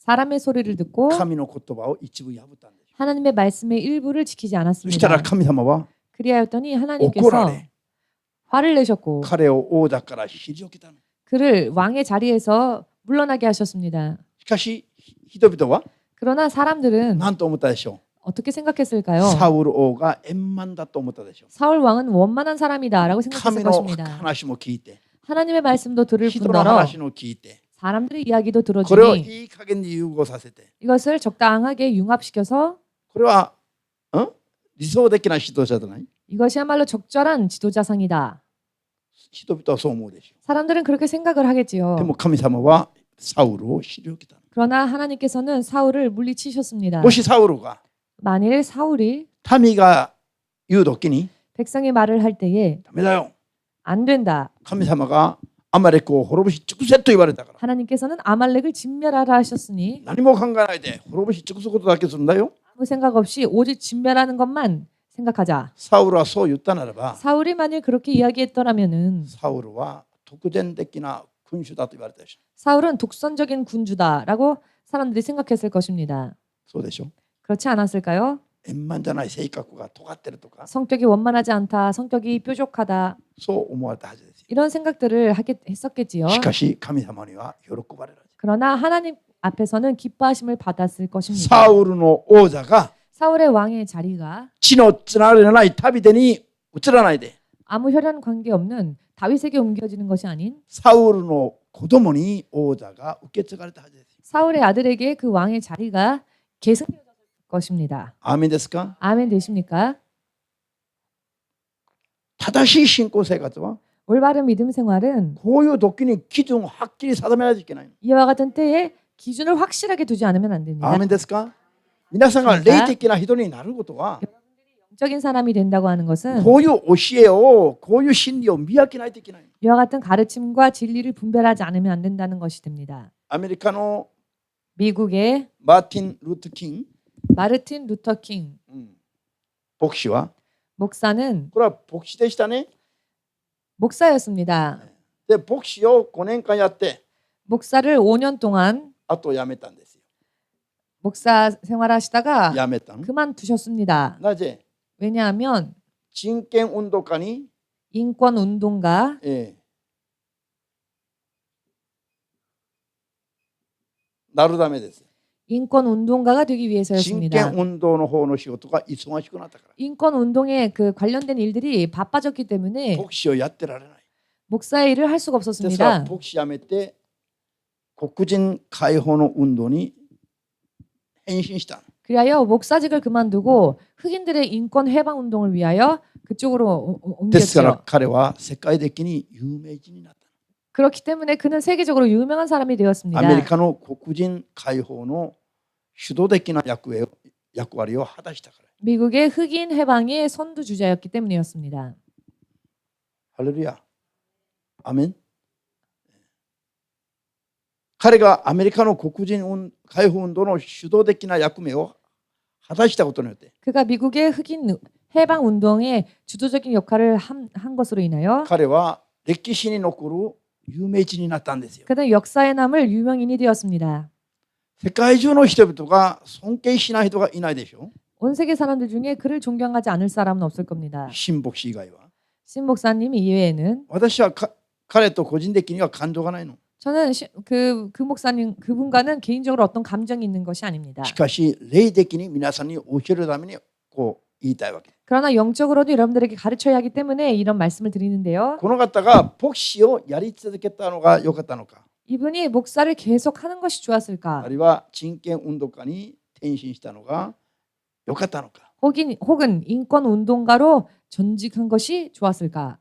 사람의 소리를 듣고 神の言葉を一部破ったんです。 하나님의 말씀의 일부를 지키지 そしたら 않았습니다. 神様は 그리하였더니 怒ら 하나님께서 れ、 화를 내셨고 彼を王座から退けたの。 그를 왕의 자리에서 물러나게 하셨습니다. しかし人々は 그러나 사람들은 何と思ったでしょ 어떻게 う。 생각했을까요? サウル王が円満だと思ったでしょう。 사울 왕은 원만한 사람이다라고 神 생각했을 の 것입니다. 話も聞いて、 하나님의 말씀도 들을 人の 뿐더러 話も聞いて、 사람들의 이야기도 これを 들어주니 いい加減に融合させて、 이것을 적당하게 융합시켜서 これは、理想的な指導者じゃない。 이것이야말로 적절한 지도자상이다. 人々はそう思うでしょ 사람들은 그렇게 생각을 う。 하겠지요. でも神様はサウルを退けたの。 그러나 하나님께서는 사울을 물리치셨습니다. もしサウルが 만일 사울이 民が言う時に 백성의 말을 할 때에 ダメだよ。 안 된다. 神様がアマレクを滅ぼし尽くせと言われたから。 하나님께서는 아말렉을 진멸하라 하셨으니 何も考えないで滅ぼし尽くすことだけするんだよ。 아무 생각 없이 오직 진멸하는 것만 생각하자. サウルはそう言ったならば、 사울이 만일 그렇게 이야기했더라면은 サウルは特権的な君主だと言われたでしょ。 사울은 독선적인 군주다라고 사람들이 생각했을 것입니다. そうでしょ。 그렇지 않았을까요? 円満じゃない性格が尖ってるとか、 성격이 원만하지 않다, 성격이 뾰족하다, そう思われたはずですよ。 이런 생각들을 했었겠지요. しかし神様には喜ばれる。 그러나 하나님 앞에서는 기뻐하심을 받았을 것입니다. サウルの王座が 사울의 왕의 자리가 血のつながりのない旅でに移らないで、 아무 혈연 관계 없는 다윗에게 옮겨지는 것이 아닌 サウルの子供に王座が受け継がれたはずです。 사울의 아들에게 그 왕의 자리가 계승되었을 것입니다. アーメンですか。 아멘 되십니까? 正しい信仰生活は 올바른 믿음 생활은 こういう時に基準をはっきり定めないといけない。 이와 같은 때에 기준을 확실하게 두지 않으면 안 됩니다. アーメンですか。皆さんが霊的な人になることは、 영적인 사람이 된다고 하는 것은 こういう教えを、こういう真理を見分けないといけない。 이와 같은 가르침과 진리를 분별하지 않으면 안 된다는 것이 됩니다. アメリカの 미국의 マーティン・ルート・キング、 마르틴 루터 킹 牧師は、 목사는 これは牧師でしたね。 목사였습니다. で、牧師を5年間やって、 목사를 5년 동안 あと辞めたんですよ。 목사 생활하시다가 辞めたの。 그만두셨습니다. なぜ 왜냐하면 人権運動家に、 인권 운동가 なるためです。 인권 운동가가 되기 人 위해서였습니다. 権運動の方の仕事が忙しくなったから。 인권 운동에 그 관련된 일들이 바빠졌기 때문에 牧師をやってられない。 목사의 일을 할 수가 ですから 없었습니다. 牧師辞めて黒人解放の運動に変身した。 그리하여 목사직을 그만두고 흑인들의 인권 해방 운동을 위하여 그쪽으로 ですから 옮겼죠. 彼は世界的に有名人になった。 그렇기 때문에 그는 세계적으로 유명한 사람이 ア 되었습니다. メリカの黒人解放の主導的な役割を果たしたから。 미국의 흑인 해방의 선두주자였기 때문이었습니다. ハレルヤ。アメン。彼がアメリカの黒人解放運動の主導的な役目を果たしたことによって、 그가 미국의 흑인 해방 운동의 주도적인 역할을 한 것으로 인하여 彼は歴史に残る有名人になったんですよ。 그는 역사에 남을 유명인이 되었습니다. 世界中の人々が尊敬しない人がいないでしょ。 온 세계 사람들 중에 그를 존경하지 않을 사람은 없을 겁니다. 新牧師以外は。 신 목사님 이외에는 私は彼と個人的には感情がないの。 저는 그 목사님 그분과는 개인적으로 어떤 감정이 있는 것이 아닙니다. しかし霊的に皆さんに教えるためにこう言いたいわけ。 그러나 영적으로도 여러분들에게 가르쳐야 하기 때문에 이런 말씀을 드리는데요. この方が牧師をやり続けたのが良かったのか、 이분이 목사를 계속 하는 것이 あ 좋았을까? るいは人権運動家に転身したのが良かったのか。 혹은 인권 운동가로 전직한 것이 좋았을까?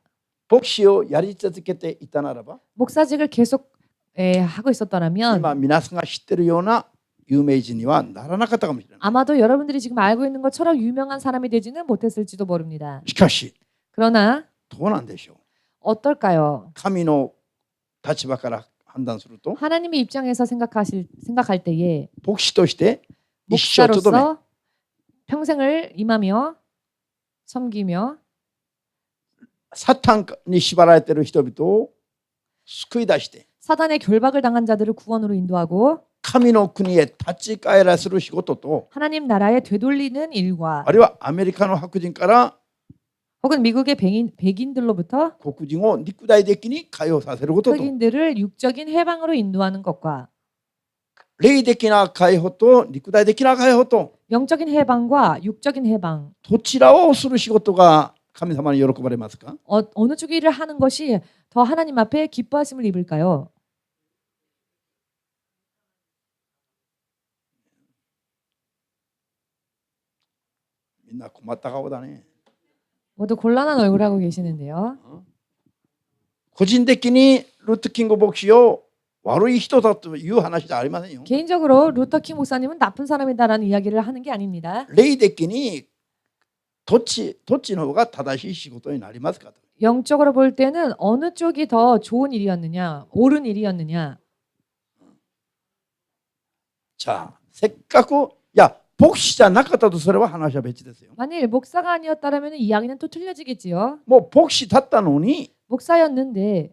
牧師をやり続けていたならば、 목사직을 계속 하고 있었더라면 今皆さんが知っているような有名人にはならなかったかもしれない。 아마도 여러분들이 지금 알고 있는 것처럼 유명한 사람이 되지는 못했을지도 모릅니다. しかし 그러나 どうなんでしょう。 어떨까요? 神の立場から判断すると、 하나님의 입장에서 생각할 때에 牧師として一生とどめ、 목사로서 평생을 임하며 섬기며 サタンに縛られている人々を救い出して、 사단의 결박을 당한 자들을 구원으로 인도하고 神の国へ立ち返らせる仕事と 하나님 나라에 되돌리는 일과 あるいはアメリカの白人から 혹은 미국의 백인들로부터 黒人を肉体的に解放させることと 흑인들을 육적인 해방으로 인도하는 것과 霊的な解放と肉体的な解放と 영적인 해방과 육적인 해방 どちらをする仕事が神様に喜ばれますか？ 어느 쪽 일을 하는 것이 더 하나님 앞에 기뻐하심을 입을까요? みんな困った顔だね。 모두 곤란한 얼굴 하고 계시는데요. 個人的にルートキング牧師を悪い人だという話じゃありませんよ。 개인적으로 루터킹 목사님은 나쁜 사람이다라는 이야기를 하는 게 아닙니다. 霊的にどっちの方が正しい仕事になりますかと。 영적으로 볼 때는 어느 쪽이 더 좋은 일이었느냐, 옳은 일이었느냐. じゃあせっかくいや牧師じゃなかったとすれば話は別ですよ。 만일 목사가 아니었다라면 이야기는 또 틀려지겠지요. もう牧師だったのに 목사였는데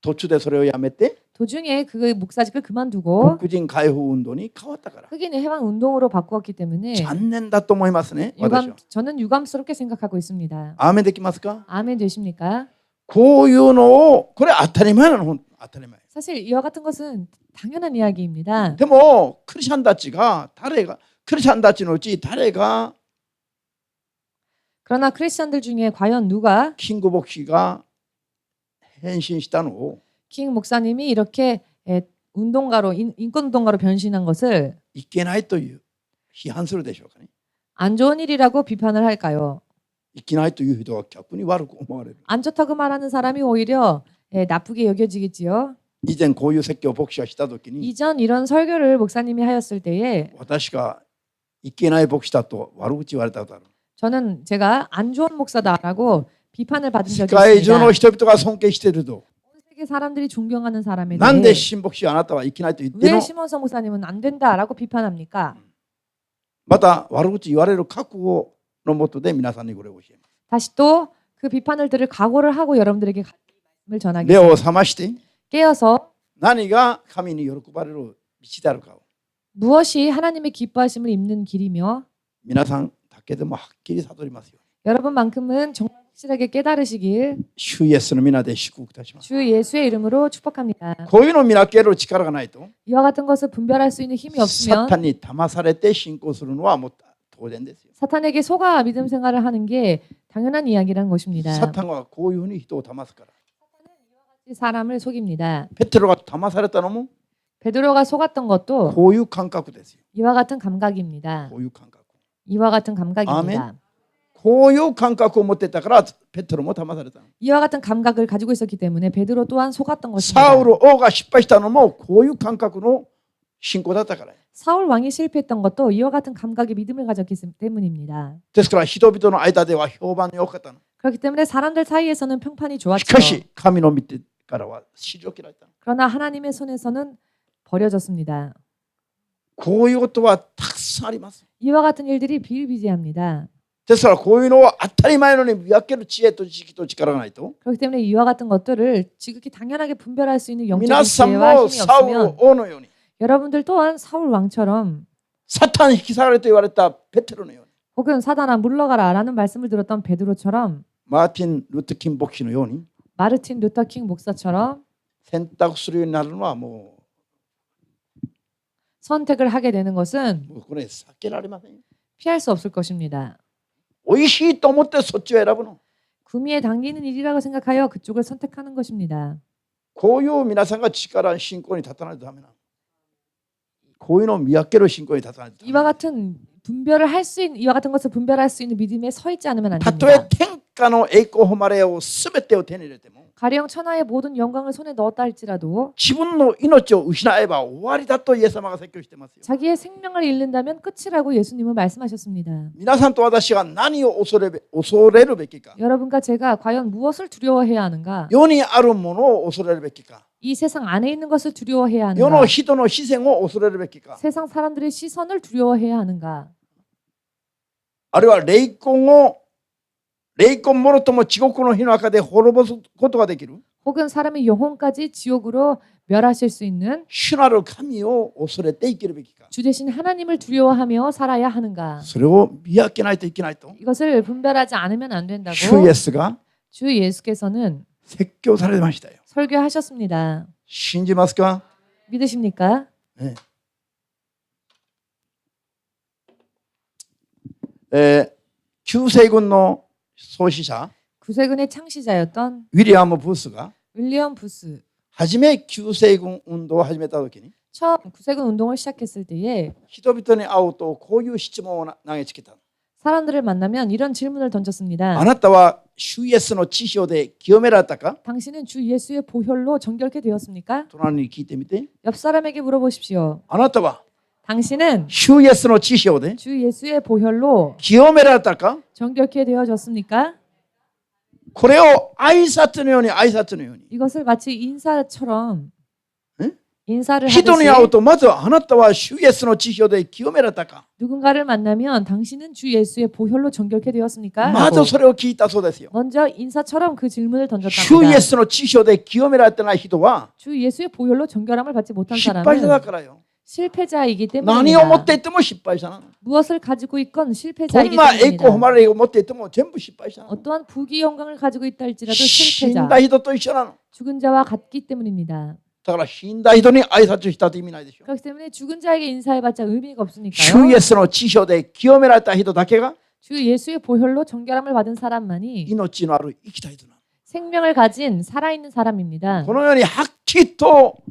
途中でそれをやめて 도중에 그 목사직을 그만두고 黒人解放運動に変わったから 흑인의 해방 운동으로 바꾸었기 때문에 残念だと思いますね。私は。 저는 유감스럽게 생각하고 있습니다. アーメンできますか？ 아멘 되십니까? こういうのをこれ当たり前なの。当たり前。 사실 이와 같은 것은 당연한 이야기입니다. でもクリスチャンたちがクリスチャンたちのうち誰が 그러나 크리스천들 중에 과연 누가 キング牧師が変身したのを 킹 목사님이 이렇게 운동가로 인권 운동가로 변신한 것을 いけないという批判するでしょうかね。 안 좋은 일이라고 비판을 할까요? いけないという人は逆に悪く思われる。 안 좋다고 말하는 사람이 오히려 나쁘게 여겨지겠지요. 以前こういう説教を牧師がしたときに 이전 이런 설교를 목사님이 하였을 때에 私がいけない牧師だと悪口言われたことある。 저는 제가 안 좋은 목사다라고 비판을 받은 世 적이 界中 있습니다. の人々が尊敬していると 온 세계 사람들이 존경하는 사람에 なんで 대해 新牧師はあなたはいけないと言って 왜 の 시몬서 목사님은 안 된다라고 비판합니까? また悪口言われる覚悟のもとで皆さんにこれを教えます。 다시 또 그 비판을 들을 각오를 하고 여러분들에게 말씀을 目 전하겠습니다. を覚まして 깨어서 何が神に喜ばれる道であるかを 무엇이 하나님의 기뻐하심을 입는 길이며 皆さんだけでもはっきり悟りますよ。 여러분만큼은 정말 확실하게 깨달으시길 主イエスの皆で祝福いたします。 주 예수의 이름으로 축복합니다. こういうのを見分ける力がないと 이와 같은 것을 분별할 수 있는 힘이 サ 없으면 タンに騙されて信仰するのはもう当然ですよ。 사탄에게 속아 믿음 생활을 하는 게 당연한 이야기라는 サ 것입니다. タンはこういうふうに人を騙すから。 사람을 속입니다. ペテロが騙されたのも 베드로가 속았던 것도 こういう感覚ですよ。 이와 같은 감각입니다. こういう感覚。 이와 같은 감각입니다. こういう感覚を持ってたからペテロも騙されたの。 이와 같은 감각을 가지고 있었기 때문에 베드로 또한 속았던 サウ 것입니다. ル王が失敗したのもこういう感覚の信仰だったから。 사울 왕이 실패했던 것도 이와 같은 감각의 믿음을 가졌기 때문입니다. ですから人々の間では評判に良かったの。 그렇기 때문에 사람들 사이에서는 평판이 し 좋았죠. かし神の見てからは退けられたの。 그러나 하나님의 손에서는 버려졌습니다. こういうことはたくさんあります。 이와 같은 일들이 비일비재합니다. ですからこういうのは当たり前のように見分ける知恵と知識と力がないと 그렇기 때문에 이와 같은 것들을 지극히 당연하게 분별할 수 있는 皆 영적인 さん 지혜와 も 힘이 サウル 없으면 王のように 여러분들 또한 사울 왕처럼 サタン引き下がれと言われたペテロのように 혹은 사단아 물러가라라는 말씀을 들었던 베드로처럼 マーティン・ルート・キン牧師のように 마르틴 루터킹 목사처럼 選択するようになるのはも 선택을 하게 되는 것은 うこれ避けられませんよ。 피할 수 없을 것입니다. おいしいと思ってそっちを選ぶの。 구미에 당기는 일이라고 생각하여 그쪽을 선택하는 것입니다. こういう皆さんが力信仰に立たないとダメなの。こういうのを見分ける信仰に立たないとダメ 이와 같은 분별을 할 수 있는 이와 같은 것을 분별할 수 있는 믿음에 서 있지 않으면 안 たとえ 됩니다. 天下の栄光誉れを全てを手に入れても 가령 천하의 모든 영광을 손에 넣었다 할지라도 自分の命を失えば終わりだとイエス様が説教してますよ。 자기의 생명을 잃는다면 끝이라고 예수님은 말씀하셨습니다. 皆さんと私が何を恐れるべきか 여러분과 제가 과연 무엇을 두려워해야 하는가? 世にあるものを恐れるべきか 이 세상 안에 있는 것을 두려워해야 世 하는가? の人の視線を恐れるべきか 세상 사람들의 시선을 두려워해야 하는가? あるいは霊魂もろとも地獄の火の中で滅ぼすことができる 혹은 사람의 영혼까지 지옥으로 멸하실 수 있는 主なる神を恐れて生きるべきか。 주 대신 하나님을 두려워하며 살아야 하는가? それを見分けないといけないと。 이것을 분별하지 않으면 안 된다고 主イエスが 주 예수께서는 説教されましたよ。 설교하셨습니다. 信じますか？ 믿으십니까? ね旧西軍の創始者 구세군의 창시자였던 ウィリアム・ブースが 윌리엄 부스 初め旧西軍運動を始めた時に 처음 구세군 운동을 시작했을 때에 人々に会うとこういう質問を投げつけた。 사람들을 만나면 이런 질문을 던졌습니다. あなたは主イエスの知性で清められたか？ 당신은 주 예수의 보혈로 정결케 되었습니까? 隣に聞いてみて。 옆 사람에게 물어보십시오. あなたは 당신은 主イエスの知性で 주 예수의 보혈로 清められたか？ 정결케 되어졌습니까? これを挨拶のように 이것을 마치 인사처럼 응? 인사를 人に 하듯이 会うとまずあなたは主イエスの知性で清められたか？ 누군가를 만나면 당신은 주 예수의 보혈로 정결케 되었습니까? ま 라고 ずそれを聞いたそうですよ。 먼저 인사처럼 그 질문을 主イエ 던졌답니다. スの知性で清められてない人は 주 예수의 보혈로 정결함을 받지 못한 失敗者だ 사람은 からよ。 실패자이기 何を持っ 때문입니다. ていっても失敗者なの。 무엇을 가지고 있건 ど 실패자이기 んな栄光 때문입니다. 誉れを持っていっても全部失敗者なの。 어떠한 부귀 영광을 가지고 있다 할지라도 死ん 실패자, だ人と一緒なの。 죽은 자와 같기 때문입니다. だから死んだ人に挨拶したって意味ないでしょ。 그렇기 때문에 죽은 자에게 인사해봤자 의미가 主 없으니까요. イエスの知性で清められた人だけが 주 예수의 보혈로 정결함을 받은 사람만이 命のある生きた人なの。 생명을 가진 살아있는 사람입니다. このようにはっきりと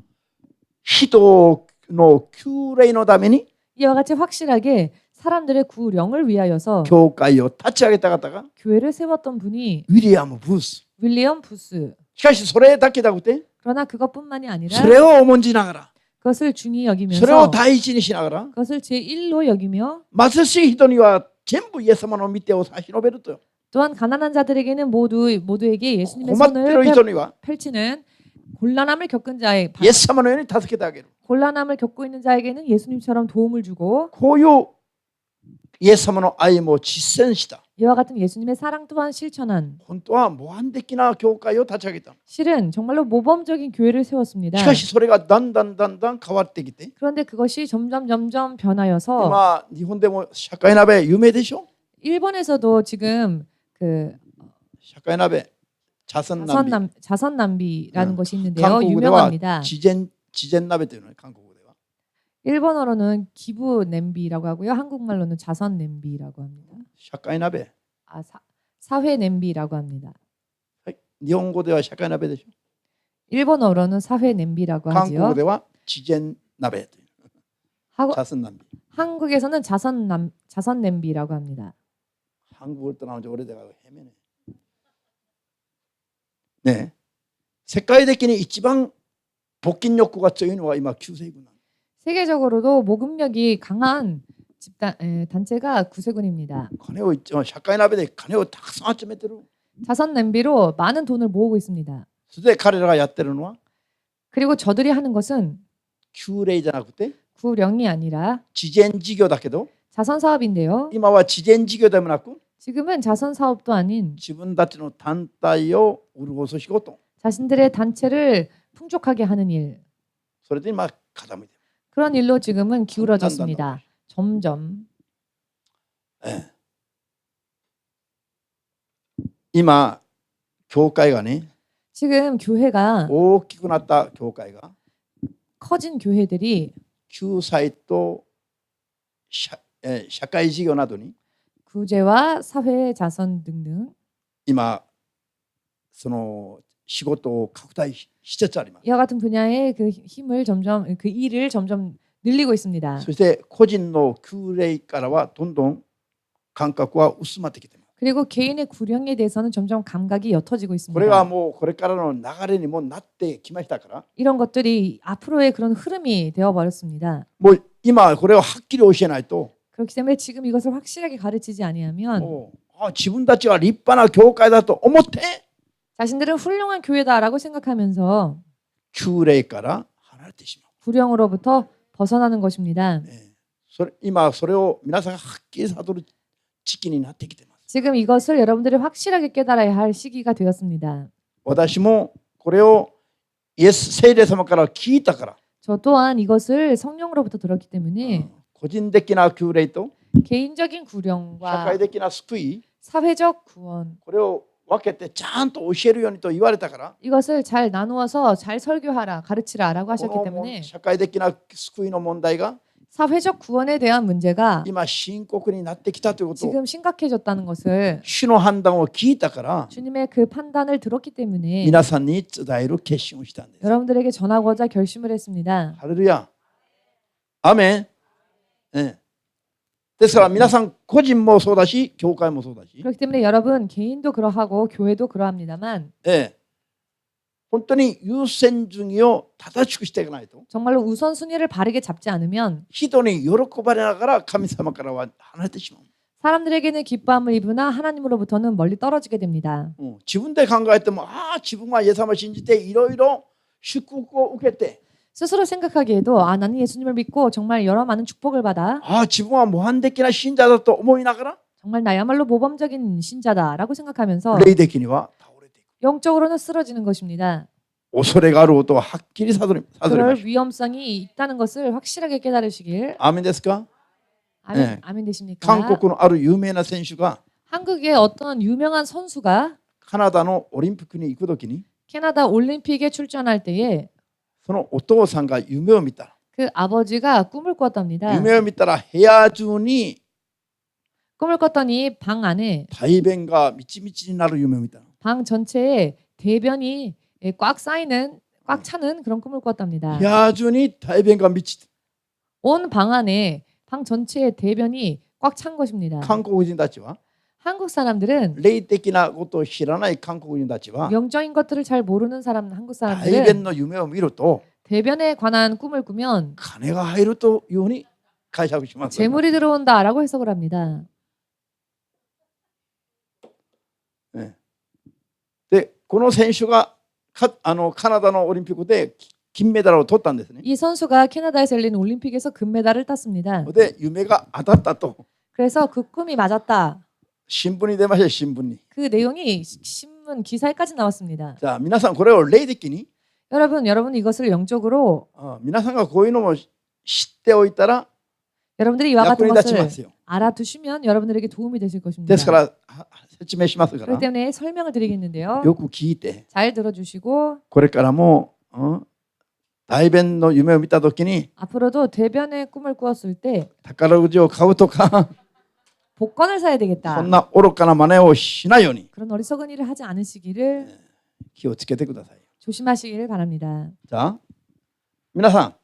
人の救霊のために 이와 같이 확실하게 사람들의 구령을 위하여서 教会を立ち上げた方が 교회를 세웠던 분이 ウィリアム・ブース。 윌리엄 부스. しかしそれだけだくて 그러나 그것뿐만이 아니라 それを重んじながら 그것을 중히 それを 여기면서 第一にしながら 그것을 제1로 여기며 貧しい人には全部イエス様の御手を差し伸べると。 또한 가난한 자들에게는 모두에게 예수님의 困ってる 손을 人には 펼치는 곤란함을 겪은 자의 イエス様のように助けてあげる。 곤란함을 겪고 있는 자에게는 예수님처럼 도움을 주고 こういうイエス様の愛も実践した。 이와 같은 예수님의 사랑 또한 실천한 本当は模範的な教会を立ち上げた。 실은 정말로 모범적인 교회를 세웠습니다. しかしそれがだんだん変わってきて 그런데 그것이 점점 변하여서 今日本でも社会鍋有名でしょ。 일본에서도 지금 그 社会鍋茶筅鍋 자선 낭비라는 것이 있는데요. 韓国では 유명합니다. 自然鍋というのね、韓国では。 일본어로는 기부 냄비라고 하고요. 한국말로는 자선 냄비라고 합니다. 社会鍋。 아, 사회 냄비라고 합니다. はい、日本語では社会鍋でしょ。 일본어로는 사회 냄비라고 韓国 하지요. では自然鍋という。 茶筅鍋。 한국에서는 자선 냄비라고 합니다. 한국을 떠나온 지 오래돼가지고 헤매네. 네, 世界的に一番募金欲が強いのは今救世軍なんです。 세계적으로도 모금력이 강한 단체가 구세군입니다. 金を社会鍋で金をたくさん集めてる。 자선 냄비로 많은 돈을 모으고 있습니다. それで彼らがやってるのは 그리고 저들이 하는 것은 救霊じゃなくて 구령이 아니라 慈善事業だけど 자선 사업인데요. 今は慈善事業でもなく 지금은 자선 사업도 아닌 自分たちの団体を潤す仕事。 자신들의 단체를 풍족하게 하는 일. それで今傾いてる。 그런 일로 지금은 기울어졌습니다. 점점. 今教会がね 지금 교회가 大きくなった教会が 커진 교회들이 救済と社会事業などに 구제와 사회 자선 등등 今その仕事を拡大しつつあります。 이와 같은 분야의 그 힘을 점점 그 일을 점점 늘리고 있습니다. そして個人の救霊からはどんどん感覚は薄まってきています。 그리고 개인의 구령에 대해서는 점점 감각이 옅어지고 これが 있습니다. もうこれからの流れにもなってきましたから、 이런 것들이 앞으로의 그런 흐름이 되어 버렸습니다. もう今これをはっきり教えないと、 그렇기 때문에 지금 이것을 확실하게 가르치지 아니하면 もう自分たちは立派な教会だと思って 자신들은 훌륭한 교회다라고 생각하면서 救霊から離れてしまう。 구령으로부터 벗어나는 것입니다. 今それを皆さんがはっきり悟る時期になってきています。 지금 이것을 여러분들이 확실하게 깨달아야 할 시기가 되었습니다. 私もこれをイエス聖霊様から聞いたから、 저 또한 이것을 성령으로부터 들었기 때문에 個人的な救霊と 개인적인 社 구령과 会的な救い、 사회적 구원 これを分けてちゃんと教えるようにと言われたから、 이것을 잘 나누어서 잘 설교하라 가르치라라고 こ 하셨기 の 때문에 社会的な救いの問題が 사회적 구원에 대한 문제가 今深刻になってきたということを 지금 심각해졌다는 것을 主の判断を聞いたから 주님의 그 판단을 들었기 때문에 皆さんに伝える決心をしたんです。 여러분들에게 전하고자 결심을 했습니다. ハレルヤ。アーメン。ですから皆さん個人もそうだし、教会もそうだし、 그렇기 때문에 여러분 개인도 그러하고 교회도 그러합니다만 本当に優先順位を正しくしていかないと、 정말로 우선순위를 바르게 잡지 않으면 人に喜ばれながら神様からは離れてしまう。 사람들에게는 기뻐함을 입으나 하나님으로부터는 멀리 떨어지게 됩니다. 自分で考えても、自分はイエス様を信じていろいろ祝福を受けて、 스스로 생각하기에도 나는 예수님을 믿고 정말 여러 많은 축복을 받아 自分は模範的な信者だと思いながら 정말 나야말로 모범적인 신자다라고 생각하면서 霊的には倒れていく。 영적으로는 쓰러지는 것입니다. 恐れがあることははっきり悟りま 그럴 しょう。 위험성이 있다는 것을 확실하게 깨달으시길. アーメンですか？ 아멘, 네. 아멘 되십니까? 韓国のある有名な選手が 한국의 어떤 유명한 선수가 カナダのオリンピックに行くときに 캐나다 올림픽에 출전할 때에 そのお父さんが夢を見た。 그 아버지가 꿈을 꿨답니다. 夢を見たら部屋中に 꿈을 꿨더니 방 안에 大便がみちみちになる夢を見た。 방 전체에 대변이 꽉 쌓이는 꽉 차는 그런 꿈을 꿨답니다. 部屋中に大便がみち。 온 방 안에 방 전체에 대변이 꽉 찬 것입니다. 韓国人たちは 한국 사람들은 霊的なことを知らない韓国人たちは 영적인 것들을 잘 모르는 사람 한국 大 사람들은 便の夢を見ると 대변에 관한 꿈을 꾸면 金が入るというふうに解釈します。 재물이 들어온다라고 해석을 합니다. で、この選手がカナダのオリンピックで金メダルを取ったんですね。 이 선수가 캐나다에서 열린 올림픽에서 금메달을 땄습니다. で、夢が当たったと 그래서 그 꿈이 맞았다. 新聞に出ましたよ、新聞に。 그 내용이 신문 기사에까지 나왔습니다. じゃあ皆さんこれを霊的に 여러분 이것을 영적으로 皆さんがこういうのも知っておいたら 여러분들이 이와 役 같은 に立ちま 것을 すよ。 알아두시면 여러분들에게 도움이 되실 で 것입니다. すから説明しますか 그렇기 ら 때문에 설명을 드리겠는데요. よく聞いて 잘 들어주시고 これからも大便の夢を見たときに 앞으로도 대변의 꿈을 꾸었을 때 宝くじを買うとか 복권을 사야 そ 되겠다. んな愚かな真似をしないように 그런 어리석은 일을 하지 않으시기를 気をつけてください。 조심하시기를 바랍니다. じゃあ皆さん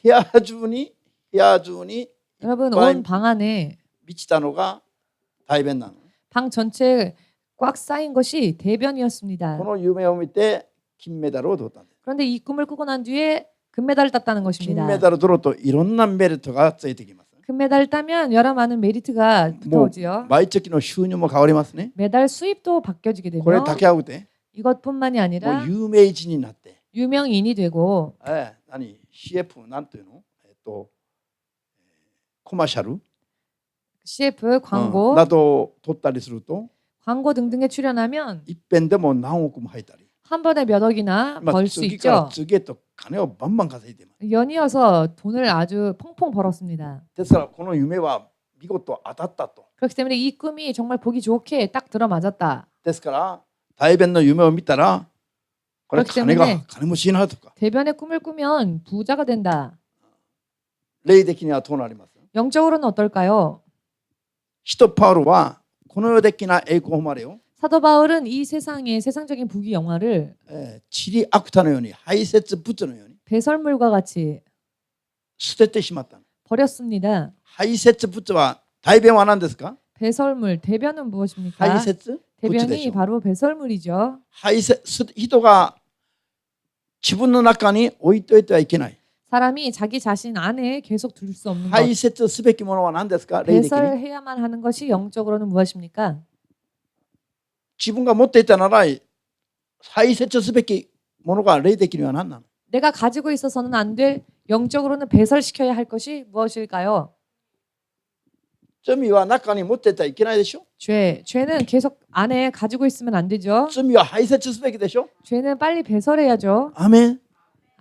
部屋中に 여러분 와인- 온 방 안에 満ちたのが大便なの。 방 전체에 꽉 쌓인 것이 대변이었습니다. この夢を見て金メダルを取ったんです。 그런데 이 꿈을 꾸고 난 뒤에 금메달을 땄다는 金 것입니다. メダル取るといろんなメリットがついてきます。 금메달을 따면 여러 많은 메리트가 もう 붙어오지요. 毎月の収入も変わりますね。 메달 수입도 바뀌어지게 これ 되며 だけあくて 이것뿐만이 も 아니라 う有名人になって、 유명인이 되고 CF なんていうの、コマーシャル CF 광고 などを取ったりすると 광고 등등에 출연하면 一遍でも何億も入ったり、 한 번에 몇 억이나 まあ 벌 수 次から 있죠. 次へと金をバンバン稼いでいます。 연이어서 돈을 아주 퐁퐁 벌었습니다. ですからこの夢は見事当たったと。 그렇기 때문에 이 꿈이 정말 보기 좋게 딱 들어맞았다. ですから大便の夢を見たらこれ 그렇기 때문에 金持ちになるとか、 대변의 꿈을 꾸면 부자가 된다. 霊的にはどうなります？ 영적으로는 어떨까요? 使徒パウロはこの世的な栄光を誉れを 사도 바울은 이 세상의 세상적인 부귀 영화를 塵悪多のように排泄物のように 배설물과 같이 捨ててしまった。 버렸습니다. 排泄物は大便は何ですか？ 배설물, 대변은 무엇입니까? 排泄物で 대변이 しょ。 바로 배설물이죠. 人が自分の中に置いといてはいけない。 사람이 자기 자신 안에 계속 둘 수 없는 것. 排泄すべきものは何ですか？霊的に 배설해야만 하는 것이 영적으로는 무엇입니까? 自分が持っていたなら排泄すべきものが霊的には何なの？ 내가 가지고 있어서는 안 될 영적으로는 배설시켜야 할 것이 무엇일까요? 罪は中に持っていたらいけないでしょ。 죄는 계속 안에 가지고 있으면 안 되죠. 罪は排泄すべきでしょ。 죄는 빨리 배설해야죠. アメン。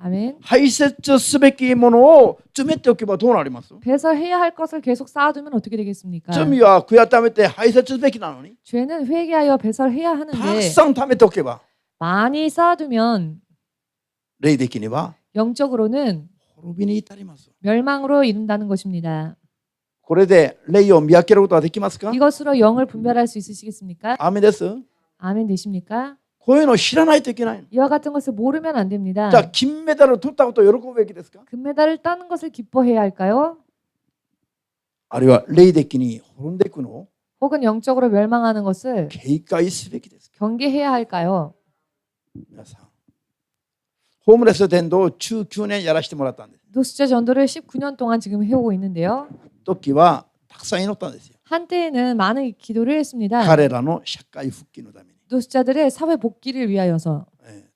아멘. 排泄すべきものを詰めておけばどうなります？ 배설해야 할 것을 계속 쌓아두면 어떻게 되겠습니까? 罪は悔い改めて排泄すべきなのに 죄는 회개하여 배설해야 たく 하는데 さん貯めておけば 많이 쌓아두면 霊的には 영적으로는 滅びに至ります。 멸망으로 이른다는 것입니다. これで霊を見分けることはできますか？ 이것으로 영을 분별할 수 있으시겠습니까? アーメンです。 아멘 되십니까? こういうのを知らないといけないの。 이와 같은 것을 모르면 안 됩니다. じゃあ金メダルを取ったことを喜ぶべきですか？ 금메달을 따는 것을 기뻐해야 할까요? あるいは霊的に滅んでいくのを 혹은 영적으로 멸망하는 것을 警戒すべきですか？ 경계해야 할까요? 皆さん、ホームレス伝道を19年やらせてもらったんです。 노숙자 전도를 19년 동안 지금 해오고 있는데요. 時はたくさん祈ったんですよ。 한때에는 많은 기도를 했습니다. 彼らの社会復帰のために、 노숙자들의 사회 복귀를 위하여서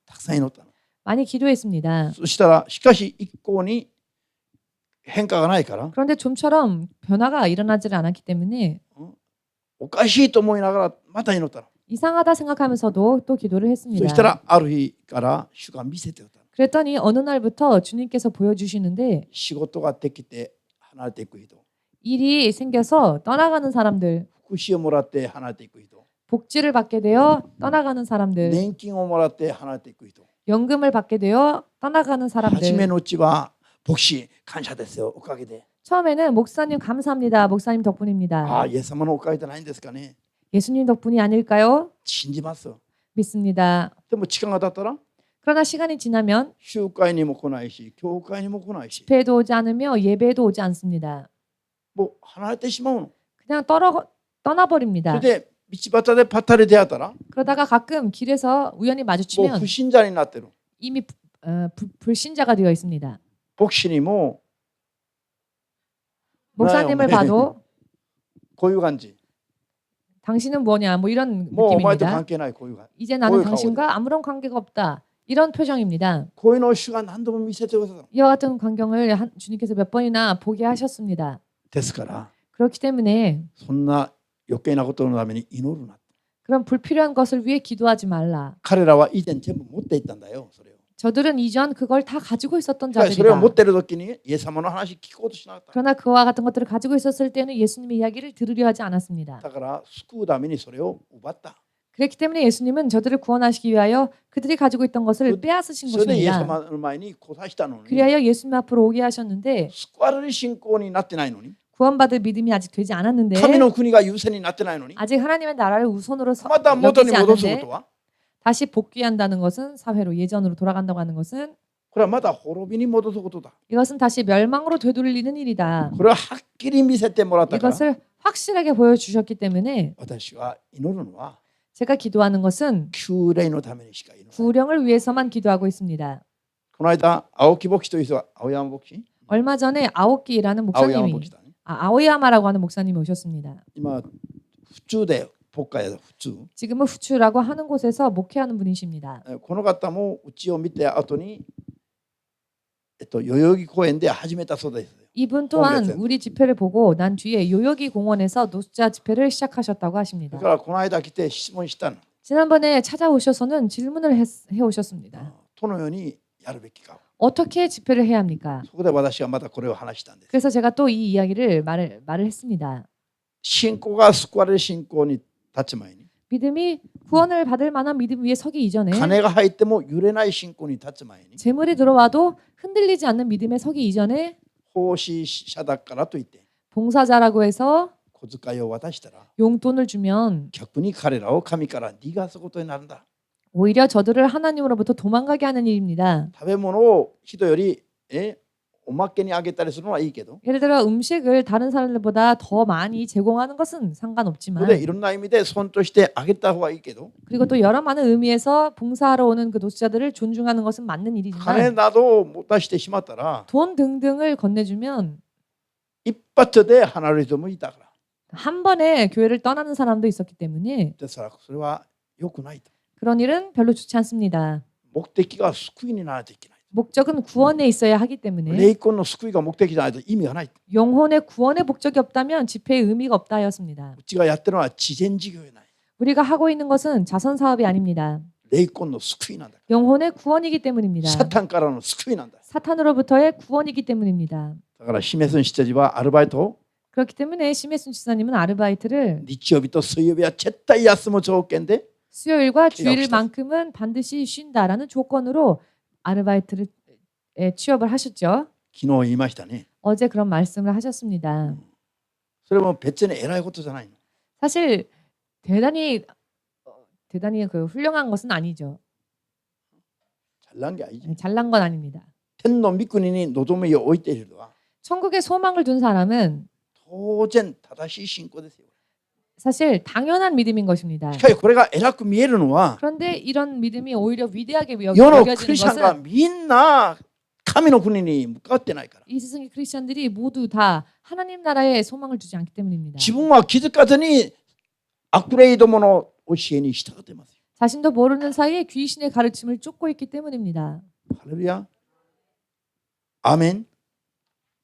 たくさん祈ったの。 많이 기도했습니다. そしたらしかし一向に変化がないから 그런데 좀처럼 변화가 일어나지 않았기 때문에 おかしいと思いながらまた祈ったの。 이상하다 생각하면서도 또 기도를 そした 했습니다. らある日から主が見せておったの。 그랬더니 어느 날부터 주님께서 보여주시는데 仕事ができて離れていく人、 일이 생겨서 떠나가는 사람들, 福祉をもらって離れていく人、 복지를 받게 되어 떠나가는 사람들, 年金をもらって離れていく人、 연금을 받게 되어 떠나가는 初め 사람들. のうちは牧師感謝ですよ、おかげで。 처음에는 목사님 감사합니다. 목사님 あ 덕분입니다. あ、イエス様のおかげじゃないんですかね。 예수님 덕분이 아닐까요? 信じます。 믿습니다. でも時間が経ったら 그러나 시간이 지나면 集会にも来ないし、教会にも来ないし、 집회도 오지 않으며 예배도 오지 않습니다. もう離れてしまうの。 그냥 そ 떠나버립니다. れで道端でぱったり出会ったら、 그러다가 가끔 길에서 우연히 もう 마주치면 不信者になってる。 이미 불신자가 되어 있습니다. 牧師にも 목사님을 나요. 봐도 こういう感じ。 당신은 뭐냐 뭐 이런 もうお前と 느낌입니다. 関係ない、こういう感じ。 이제 나는 거의 당신과 아무런 관계가 없다. 이런 표정입니다. こういうのを主が何度も見せてくださった。 이와 같은 광경을 주님께서 몇 번이나 보게 하셨습니다. ですから、 그렇기 때문에 そんな余計なことのために祈るな。 그런 불필요한 것을 위해 기도하지 말라. 彼らは以前全部持っていったんだよ、それを。 저들은 이전 그걸 다 가지고 있었던 それを持っ 자들이다. ている時にイエス様の話聞こうとしなかった。 그러나 그와 같은 것들을 가지고 있었을 때는 예수님의 이야기를 들으려 하지 않았습니다. だから救うためにそれを奪った。 그렇기 때문에 예수님은 저들을 구원하시기 위하여 그들이 가지고 있던 것을 빼앗으신 それでイエス 것입니다. 様の前に来さしたのに、 그리하여 예수님 앞으로 오게 하셨는데 救われる信仰になってないのに、 구원받을 믿음이 아직 되지 않았는데 神の国が優先になってないのに、 아직 하나님의 나라를 우선으로 また元に 여기지 戻すこ 않는데 とは、 다시 복귀한다는 것은 사회로 예전으로 돌아간다고 하는 것은 これはまた滅びに戻すことだ。 이것은 다시 멸망으로 되돌리는 일이다. これははっきり見せてもらったから、 이것을 확실하게 보여주셨기 때문에 私は祈るのは 제가 기도하는 것은 救霊のためにしか祈らない。 구령을 위해서만 기도하고 있습니다. この間、青木牧師という人は、青山牧師、 얼마 전에 아오키라는 青山 목사님이 牧師だね。 아오야마라고 하는 목사님이 오셨습니다. 今、普通で、牧会で普通。 지금은 후추라고 하는 곳에서 목회하는 분이십니다. この方もうちを見て後に、代々木公園で始めたそうです。 이분 또한 공개했어요. 우리 집회를 보고 난 뒤에 요요기 공원에서 노숙자 집회를 시작하셨다고 だ 하십니다. からこの間来て質問したの。 지난번에 찾아오셔서는 질문을 해오셨습니다. どのようにやるべきか。 어떻게 집회를 해야 합니까? そこで私はまたこれを話したんです。 그래서 제가 또 이 이야기를 말을 했습니다. 信仰が救われる信仰に立つ前に、 믿음이 구원을 받을 만한 믿음 위에 서기 이전에 金が入っても揺れない信仰に立つ前に、 재물이 들어와도 흔들리지 않는 믿음에 서기 이전에 奉仕者だからといって 봉사자라고 해서 小遣いを渡したら、 용돈을 주면 逆に彼らを神から逃がすことになるんだ。 오히려 저들을 하나님으로부터 도망가게 하는 일입니다. 食べ物を人よりおまけにあげたりするのはいいけど、 예를 들어 음식을 다른 사람들보다 더 많이 제공하는 것은 そ 상관없지만 れでいろんな意味で損としてあげた方がいいけど、 그리고 또 여러 많은 의미에서 봉사하러 오는 그 노숙자들을 존중하는 것은 맞는 金 일이지만 などを持たしてしまったら 돈 등등을 건네주면 一発で離れる人もいたから、 한 번에 교회를 떠나는 사람도 있었기 때문에 ですからそれは良くないと。 그런 일은 별로 좋지 않습니다. 目的が救いにならないといけない。 목적은 구원에 있어야 하기 때문에 霊魂の救いが目的じゃないと意味がない。 영혼의 구원의 목적이 없다면 집회의 의미가 없다 하였습니다. うちがやってるのは慈善事業じゃない。 우리가 하고 있는 것은 자선 사업이 아닙니다. 霊魂の救いなんだ。 영혼의 구원이기 때문입니다. サタンからの救いなんだ。 사탄으로부터의 구원이기 때문입니다. だからシメスン執事はアルバイトを 그렇기 때문에 심혜순 지사님은 아르바이트를 日曜日と水曜日は絶対休む条件で 수요일과 주일만큼은 반드시 쉰다라는 조건으로 아르바이트를 취업을 하셨죠. 昨日言いましたね。 어제 그런 말씀을 하셨습니다. それも別に偉いことじゃないの。 사실 대단히 그 훌륭한 것은 아니죠. 잘난 게 아니지. 잘난 건 아닙니다. 天の御国に望みを置いているのは 천국에 소망을 둔 사람은 当然正しい信仰ですよ。 사실 당연한 믿음인 것입니다. しかしこれが偉く見えるのは 그런데 이런 믿음이 오히려 위대하게 世のク 여겨지는 リスチャンが 것은 みんな神の国に向かってないから。 이 세상의 크리스천들이 모두 다 하나님 나라에 소망을 두지 않기 때문입니다. 自分は気づかずに悪霊どもの教えに従っています。 자신도 모르는 사이에 귀신의 가르침을 쫓고 있기 때문입니다. ハレルヤ。アーメン。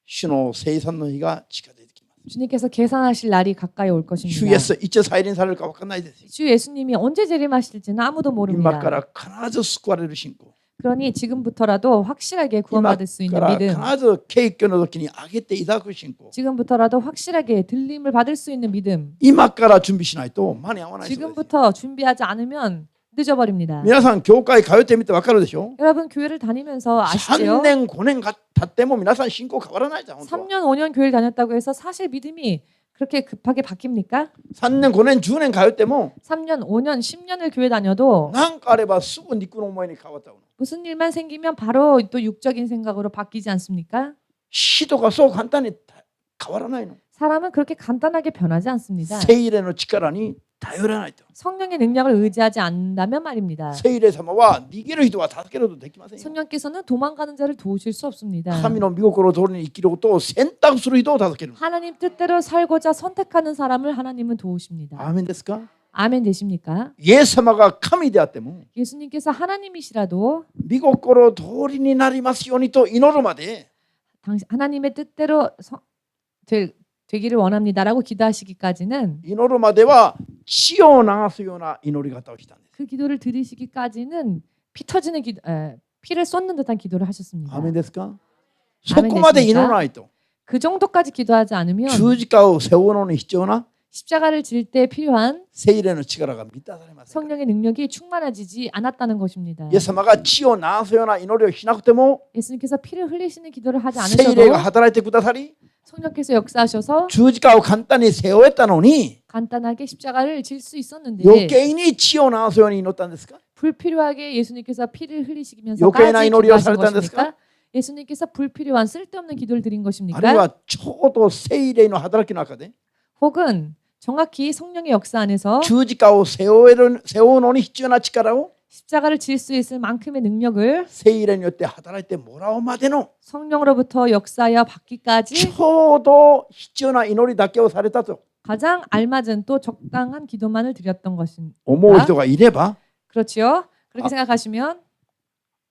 主の生産の日が近づいてきます。 주님께서 계산하실 날이 가까이 올 主 것입니다. イエスいつ再臨されるか分からないですよ。 주 예수님이 언제 재림하실지는 아무도 今か 모릅니다. ら必ず救われる信仰。 그러니 지금부터라도 확실하게 今 구원받을 수 か 있는 ら 믿음, 必ず敬虚の時に上げていただく信仰。 지금부터라도 확실하게 들림을 받을 수 있는 믿음, 今から準備しないと間に合わないそうです。 지금부터 준비하지 않으면 늦어버립니다. 皆さん教会通ってみて分かるでしょ。 여러분 교회를 다니면서 3 아시죠? 年5年経っても皆さん信仰変わらないじゃん。本当は 3년, 5년 교회를 다녔다고 해서 사실 믿음이 그렇게 급하게 바뀝니까? 3年5年10年通っても 3년, 5년, 10년을 교회 다녀도 何かあればすぐ肉の思いに変わったの。 무슨 일만 생기면 바로 또 육적인 생각으로 바뀌지 않습니까? 死とかそう簡単に変わらないの。 사람은 그렇게 간단하게 변하지 않습니다. 聖霊の力に頼らないと。 성령의 능력을 의지하지 않는다면 말입니다. 聖霊様は逃げる人は助けることできませんよ。 성령께서는 도망가는 자를 도우실 수 없습니다. 神の御心通りに生きることを選択する人を助ける。 하나님 뜻대로 살고자 선택하는 사람을 하나님은 도우십니다. アーメンですか。 아멘 되십니까? イエス様が神であっても 예수님께서 하나님이시라도 御心通りになりますようにと祈るまで 하나님의 뜻대로 되기를 원합니다라고 기도하시기까지는 祈るまでは血を流すような祈り方をしたんです。 그 기도를 들으시기까지는 피를 쏟는 듯한 기도를 하셨습니다. アーメンですか。そこまで祈らないと 그 정도까지 기도하지 않으면 十字架を背負うのに必要な 십자가를 질 때 필요한 聖霊の力が満たされません。 성령의 능력이 충만해지지 않았다는 것입니다. イエス様が血を流すような祈りをしなくても 예수님께서 피를 흘리시는 기도를 하지 聖霊 않으셔도 が働いてくださり 성령께서 역사하셔서 十字架を簡単に背負えたのに 간단하게 십자가를 질 수 있었는데 余計に血を流すように祈ったんですか。 불필요하게 예수님께서 피를 흘리시면서余計な 까지 祈りを 기도하신 されたんですか。 것입니까? 예수님께서 불필요한 쓸데없는 기도를 드린 あるい 것입니까? はちょうど聖霊の働きの中で 혹은 정확히 성령의 역사 안에서 十字架を背負うのに必要な力を 십자가를 질 수 있을 만큼의 능력을 聖霊によって働いてもらうまでの 성령으로부터 역사하여 받기까지 ちょうど必要な祈りだけをされたと 가장 알맞은 또 적당한 기도만을 드렸던 것입니다. 思う人がいれば 그렇지요? 그렇게 생각하시면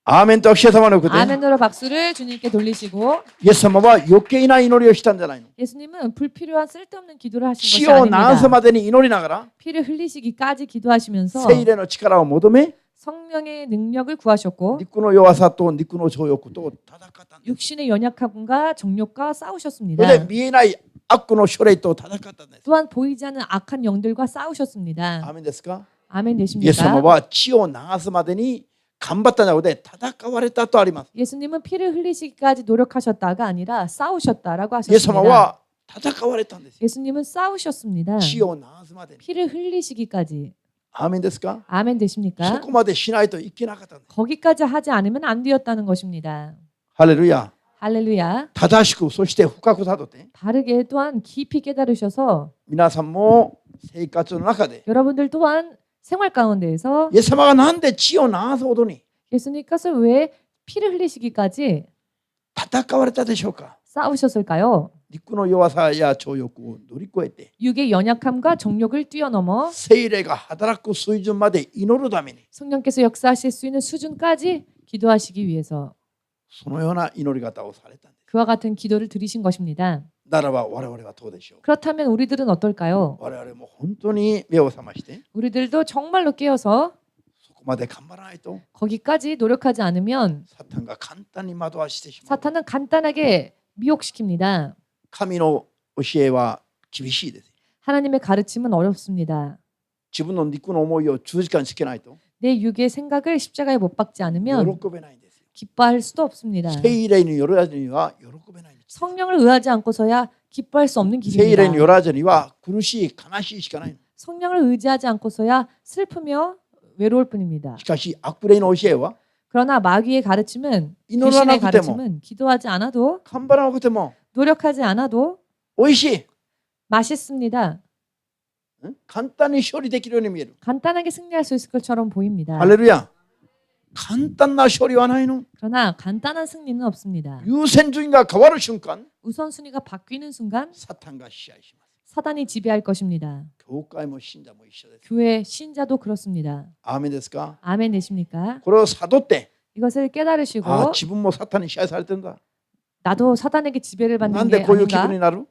アーメンと記者様のことで 아멘으로 박수를 주님께 돌리시고 イエス様は余計な祈りをしたんじゃないの。 예수님은 불필요한 쓸데없는 기도를 하신 血 것이 を流す 아닙니다. までに祈りながら 피를 흘리시기까지 기도하시면서 聖霊の力を求め 성령의 능력을 구하셨고 肉の弱さと肉の情欲と戦ったんです。 육신의 연약함과 정욕과 そ 싸우셨습니다. れで見えない悪の書類と戦ったんです。 또한 보이지 않는 악한 영들과 싸우셨습니다. アーメンですか。 아멘 イエス様 되십니까? は血を流すまでに頑張ったんじゃなくて戦われたとあります。 예수님은 피를 흘리시기까지 노력하셨다가 아니라 싸우셨다라고 イエス様 하셨습니다. は戦われたんですよ。 예수님은 싸우셨습니다. 血を流すまでに。 피를 흘리시기까지. アーメンですか。 아멘 そ 되십니까? こまでしないといけなかったんです。 거기까지 하지 않으면 안 되었다는 것입니다. ハレルヤ。 할렐루야. 正しくそして深く悟って 바르게 또한 깊이 깨달으셔서 皆さんも生活の中で 여러분들 또한 생활 가운데에서 イエス様がなんで血を流すほどに 예수님께서 왜 피를 흘리시기까지 戦われたでしょうか。 싸우셨을까요? 肉の弱さや情欲を乗り越えて 육의 연약함과 정욕을 뛰어넘어 聖霊が働く水準まで祈るために 성령께서 역사하실 수 있는 수준까지 기도하시기 위해서 そのような祈り方をされたんです。 그와 같은 기도를 드리신 것입니다. ならば我々はどうでしょう。 그렇다면 우리들은 어떨까요? 我々も本当に目を覚まして 우리들도 정말로 깨어서 そこまで頑張らないと 거기까지 노력하지 않으면 サタンが簡単に惑わしてしまう。 사탄은 간단하게 미혹시킵니다. 神の教えは厳しいです。 하나님의 가르침은 어렵습니다. 自分の肉の思いを十字架につけないと 내 육의 생각을 십자가에 못 박지 않으면 喜べないんですよ。 기뻐할 수도 없습니다. 聖霊によらずには喜べないんです。 성령을 의하지 않고서야 기뻐할 수 없는 聖霊に 길입니다. よらずには苦しい悲しいしかないの。 성령을 의지하지 않고서야 슬프며 외로울 뿐입니다. しかし悪霊の教えは 그러나 마귀의 가르침은祈ら 귀신의 なくても 가르침은 기도하지 않아도 頑張らなくても 노력하지 않아도 美味しい、 맛있습니다. 簡単に勝利できるように見える。 간단하게 승리할 수 있을 것처럼 보입니다. ハレルヤ。簡単な勝利はないの。 그러나 간단한 승리는 없습니다. 優先順位が変わる瞬間、 우선순위가 바뀌는 순간 サタンが支配します。 사단이 지배할 것입니다. 教会も信者も一緒です。 교회 신자도 그렇습니다. アーメンですか。 아멘 되십니까? これを悟って、 이것을 깨달으시고 自分もサタンに支配されてるんだ。 나도 사단에게 지배를 な 받는 ん 게 でこういう気分 아닌가? になる？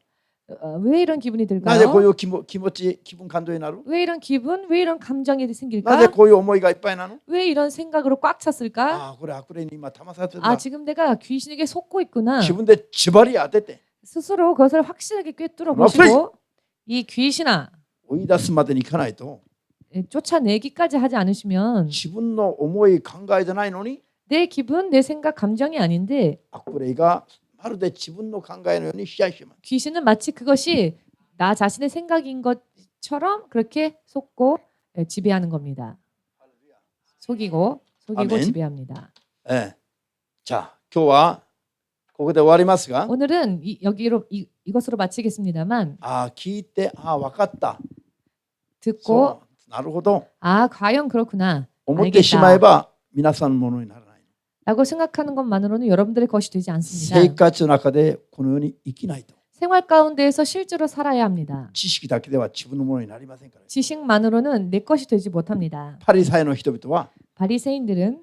왜 이런 기분이 なぜこうい 들까요? う気持ち、気分感動になる？ 왜 이런 기분? 왜 이런 감정이 なぜ 생길까? こういう思いがいっぱいなの？ 왜 이런 생각으로 꽉 찼을까? ああ、これ悪霊に今騙されてるん 아 だ。 지금 내가 귀신에게 속고 있구나. 自分で縛り当てて 스스로 그것을 확실하게 꿰뚫어 보시고 이 귀신아 追い出すまでにいかないと、 쫓아내기까지 하지 않으시면 自分の思い考えじゃないのに 내 기분, 내 생각, 감정이 아닌데 悪霊がまるで自分の考えのように支配します。 귀신은 마치 그것이 나 자신의 생각인 것처럼 그렇게 속고 지배하는 겁니다. 속이고 아멘. 지배합니다. じゃあ今日はここで終わりますが、 오늘은 여기로 이것으로 마치겠습니다만 聞いて、分かった。 듣고 そうなるほど。 아 과연 그렇구나 思ってしまえ 알겠다 ば皆さんのものにならない。 라고 생각하는 것만으로는 여러분들의 것이 되지 生 않습니다. 活の中でこのように生きないと。 생활 가운데에서 실제로 살아야 합니다. 知識だけでは自分のものになりませんから。 지식만으로는 내 것이 되지 못합니다. パリサイの人々は 바리새인들은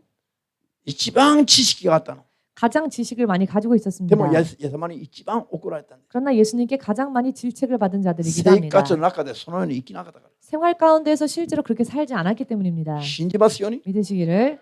一番知識があったの。 가장 지식을 많이 가지고 で 있었습니다. もイエス様に一番怒られたんです。 그러나 예수님께 가장 많이 질책을 받은 자들이기도 生 합니다. 活の中でそのように生きなかったから。 생활 가운데에서 실제로 그렇게 살지 않았기 때문입니다. 信じますように。 믿으시기를